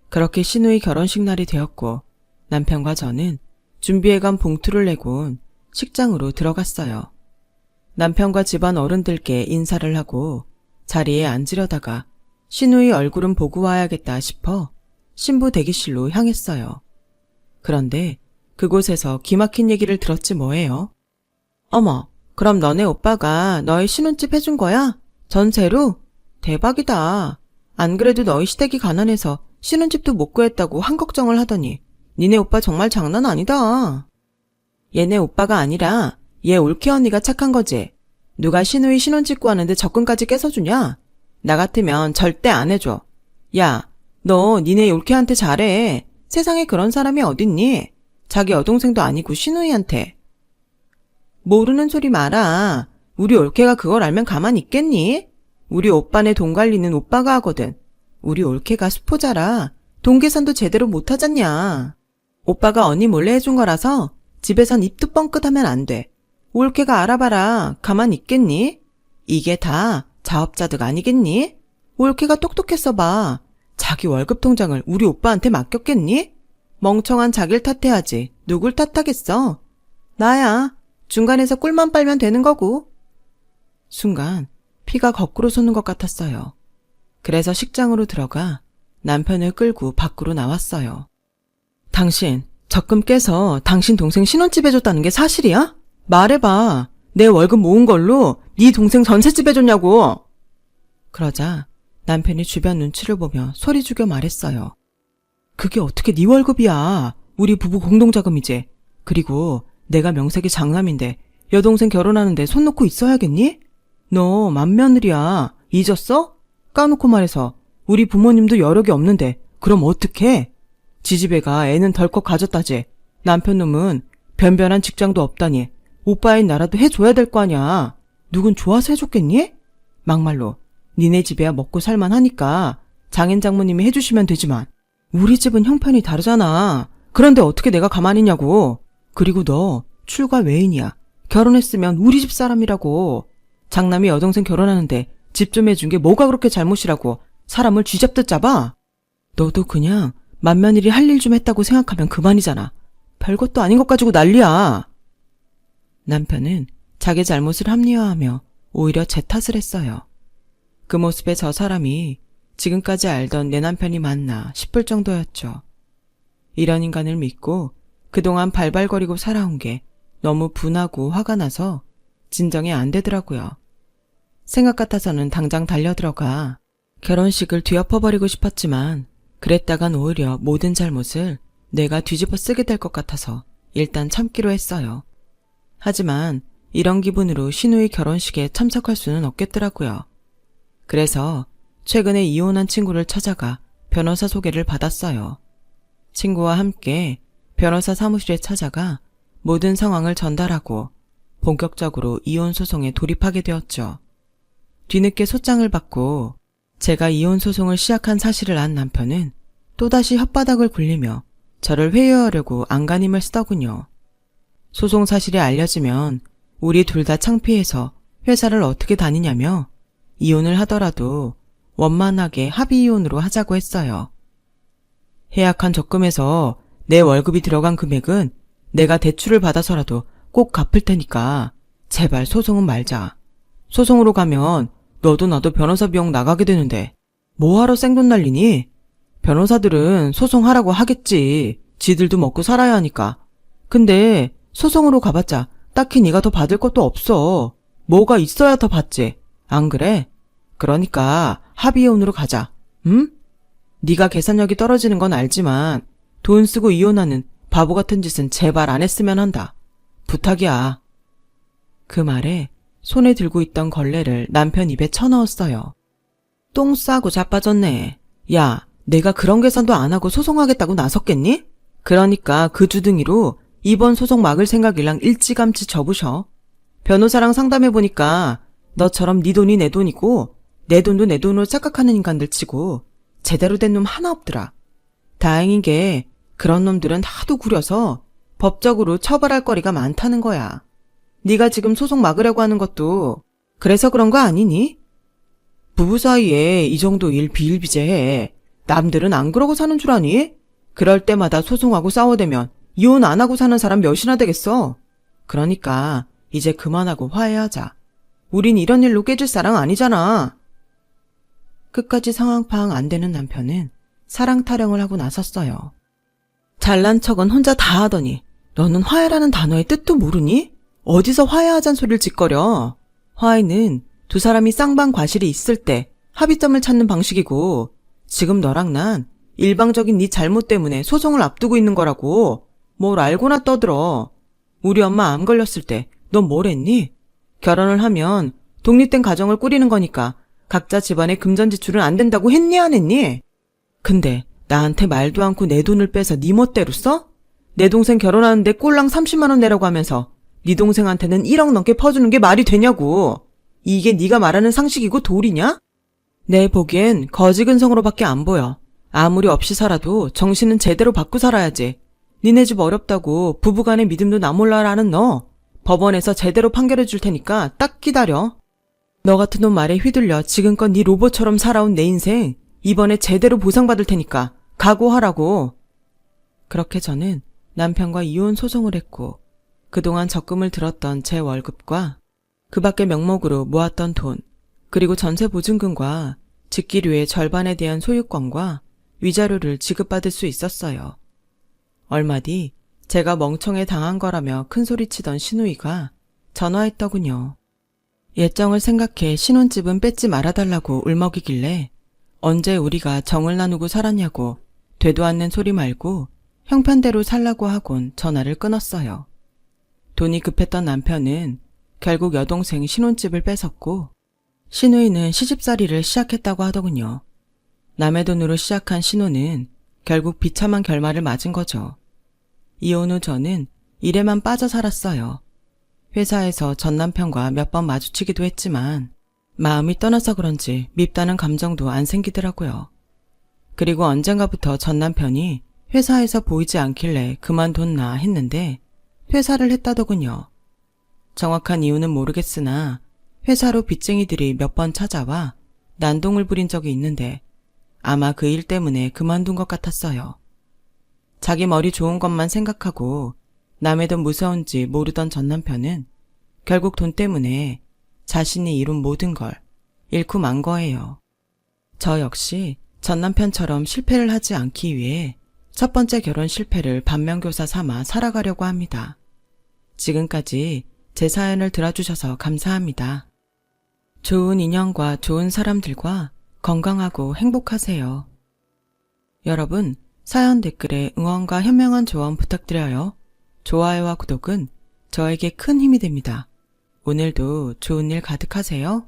Speaker 1: 그렇게 시누이 결혼식 날이 되었고 남편과 저는 준비해간 봉투를 내곤 식장으로 들어갔어요. 남편과 집안 어른들께 인사를 하고 자리에 앉으려다가 신우의 얼굴은 보고 와야겠다 싶어 신부 대기실로 향했어요. 그런데 그곳에서 기막힌 얘기를 들었지 뭐예요. 어머, 그럼 너네 오빠가 너희 신혼집 해준 거야? 전세로? 대박이다. 안 그래도 너희 시댁이 가난해서 신혼집도 못 구했다고 한 걱정을 하더니 니네 오빠 정말 장난 아니다. 얘네 오빠가 아니라 얘 올케 언니가 착한 거지. 누가 신우이 신혼집 구하는데 적금까지 깨서주냐? 나 같으면 절대 안 해줘. 야, 너 니네 올케한테 잘해. 세상에 그런 사람이 어딨니? 자기 여동생도 아니고 신우이한테. 모르는 소리 마라. 우리 올케가 그걸 알면 가만히 있겠니? 우리 오빠네 돈 관리는 오빠가 하거든. 우리 올케가 수포자라 돈 계산도 제대로 못하잖냐. 오빠가 언니 몰래 해준 거라서 집에선 입도 뻥끗하면 안 돼. 올케가 알아봐라. 가만히 있겠니? 이게 다 자업자득 아니겠니? 올케가 똑똑했어 봐. 자기 월급 통장을 우리 오빠한테 맡겼겠니? 멍청한 자기를 탓해야지. 누굴 탓하겠어? 나야. 중간에서 꿀만 빨면 되는 거고. 순간 피가 거꾸로 솟는 것 같았어요. 그래서 식장으로 들어가 남편을 끌고 밖으로 나왔어요. 당신 적금 깨서 당신 동생 신혼집 해줬다는 게 사실이야? 말해봐. 내 월급 모은 걸로 네 동생 전셋집 해줬냐고. 그러자 남편이 주변 눈치를 보며 소리 죽여 말했어요. 그게 어떻게 네 월급이야. 우리 부부 공동자금이지. 그리고 내가 명색이 장남인데 여동생 결혼하는데 손 놓고 있어야겠니? 너 맏며느리야. 잊었어? 까놓고 말해서 우리 부모님도 여력이 없는데 그럼 어떡해? 지지배가 애는 덜컥 가졌다지. 남편 놈은 변변한 직장도 없다니 오빠인 나라도 해줘야 될 거 아냐. 누군 좋아서 해줬겠니? 막말로 니네 집에야 먹고 살만하니까 장인 장모님이 해주시면 되지만 우리 집은 형편이 다르잖아. 그런데 어떻게 내가 가만히 있냐고. 그리고 너 출가 외인이야. 결혼했으면 우리 집 사람이라고. 장남이 여동생 결혼하는데 집 좀 해준 게 뭐가 그렇게 잘못이라고 사람을 쥐잡듯 잡아? 너도 그냥 맏며느리 할 일 좀 했다고 생각하면 그만이잖아. 별것도 아닌 것 가지고 난리야. 남편은 자기 잘못을 합리화하며 오히려 제 탓을 했어요. 그 모습에 저 사람이 지금까지 알던 내 남편이 맞나 싶을 정도였죠. 이런 인간을 믿고 그동안 발발거리고 살아온 게 너무 분하고 화가 나서 진정이 안 되더라고요. 생각 같아서는 당장 달려들어가 결혼식을 뒤엎어버리고 싶었지만 그랬다간 오히려 모든 잘못을 내가 뒤집어 쓰게 될 것 같아서 일단 참기로 했어요. 하지만 이런 기분으로 신우의 결혼식에 참석할 수는 없겠더라고요. 그래서 최근에 이혼한 친구를 찾아가 변호사 소개를 받았어요. 친구와 함께 변호사 사무실에 찾아가 모든 상황을 전달하고 본격적으로 이혼 소송에 돌입하게 되었죠. 뒤늦게 소장을 받고 제가 이혼 소송을 시작한 사실을 안 남편은 또다시 혓바닥을 굴리며 저를 회유하려고 안간힘을 쓰더군요. 소송 사실이 알려지면 우리 둘 다 창피해서 회사를 어떻게 다니냐며 이혼을 하더라도 원만하게 합의 이혼으로 하자고 했어요. 해약한 적금에서 내 월급이 들어간 금액은 내가 대출을 받아서라도 꼭 갚을 테니까 제발 소송은 말자. 소송으로 가면 너도 나도 변호사 비용 나가게 되는데 뭐하러 생돈 날리니? 변호사들은 소송하라고 하겠지. 지들도 먹고 살아야 하니까. 근데 소송으로 가봤자 딱히 네가 더 받을 것도 없어. 뭐가 있어야 더 받지. 안 그래? 그러니까 합의이혼으로 가자. 응? 네가 계산력이 떨어지는 건 알지만 돈 쓰고 이혼하는 바보 같은 짓은 제발 안 했으면 한다. 부탁이야. 그 말에 손에 들고 있던 걸레를 남편 입에 쳐넣었어요. 똥 싸고 자빠졌네. 야, 내가 그런 계산도 안 하고 소송하겠다고 나섰겠니? 그러니까 그 주둥이로 이번 소송 막을 생각이랑 일찌감치 접으셔. 변호사랑 상담해보니까 너처럼 네 돈이 내 돈이고 내 돈도 내 돈으로 착각하는 인간들 치고 제대로 된 놈 하나 없더라. 다행인 게 그런 놈들은 하도 구려서 법적으로 처벌할 거리가 많다는 거야. 네가 지금 소송 막으려고 하는 것도 그래서 그런 거 아니니? 부부 사이에 이 정도 일 비일비재해. 남들은 안 그러고 사는 줄 아니? 그럴 때마다 소송하고 싸워대면 이혼 안 하고 사는 사람 몇이나 되겠어. 그러니까 이제 그만하고 화해하자. 우린 이런 일로 깨질 사람 아니잖아. 끝까지 상황 파악 안 되는 남편은 사랑 타령을 하고 나섰어요. 잘난 척은 혼자 다 하더니 너는 화해라는 단어의 뜻도 모르니? 어디서 화해하잔 소리를 짓거려. 화해는 두 사람이 쌍방과실이 있을 때 합의점을 찾는 방식이고 지금 너랑 난 일방적인 네 잘못 때문에 소송을 앞두고 있는 거라고. 뭘 알고나 떠들어. 우리 엄마 암 걸렸을 때 넌 뭘 했니? 결혼을 하면 독립된 가정을 꾸리는 거니까 각자 집안의 금전 지출은 안 된다고 했니 안 했니? 근데 나한테 말도 않고 내 돈을 빼서 네 멋대로 써? 내 동생 결혼하는데 꼴랑 30만 원 내라고 하면서 네 동생한테는 1억 넘게 퍼주는 게 말이 되냐고. 이게 네가 말하는 상식이고 도리냐? 내 보기엔 거지근성으로밖에 안 보여. 아무리 없이 살아도 정신은 제대로 받고 살아야지. 니네 집 어렵다고 부부간의 믿음도 나몰라라는 너. 법원에서 제대로 판결해 줄 테니까 딱 기다려. 너 같은 놈 말에 휘둘려 지금껏 네 로봇처럼 살아온 내 인생 이번에 제대로 보상받을 테니까 각오하라고. 그렇게 저는 남편과 이혼 소송을 했고 그동안 적금을 들었던 제 월급과 그 밖의 명목으로 모았던 돈, 그리고 전세 보증금과 직기류의 절반에 대한 소유권과 위자료를 지급받을 수 있었어요. 얼마 뒤 제가 멍청해 당한 거라며 큰소리치던 시누이가 전화했더군요. 예정을 생각해 신혼집은 뺏지 말아달라고 울먹이길래 언제 우리가 정을 나누고 살았냐고 되도 않는 소리 말고 형편대로 살라고 하곤 전화를 끊었어요. 돈이 급했던 남편은 결국 여동생 신혼집을 뺏었고 시누이는 시집살이를 시작했다고 하더군요. 남의 돈으로 시작한 신혼은 결국 비참한 결말을 맞은 거죠. 이혼 후 저는 일에만 빠져 살았어요. 회사에서 전 남편과 몇 번 마주치기도 했지만 마음이 떠나서 그런지 밉다는 감정도 안 생기더라고요. 그리고 언젠가부터 전 남편이 회사에서 보이지 않길래 그만뒀나 했는데 퇴사를 했다더군요. 정확한 이유는 모르겠으나 회사로 빚쟁이들이 몇 번 찾아와 난동을 부린 적이 있는데 아마 그 일 때문에 그만둔 것 같았어요. 자기 머리 좋은 것만 생각하고 남의 돈 무서운지 모르던 전 남편은 결국 돈 때문에 자신이 이룬 모든 걸 잃고 만 거예요. 저 역시 전 남편처럼 실패를 하지 않기 위해 첫 번째 결혼 실패를 반면교사 삼아 살아가려고 합니다. 지금까지 제 사연을 들어주셔서 감사합니다. 좋은 인연과 좋은 사람들과 건강하고 행복하세요. 여러분, 사연 댓글에 응원과 현명한 조언 부탁드려요. 좋아요와 구독은 저에게 큰 힘이 됩니다. 오늘도 좋은 일 가득하세요.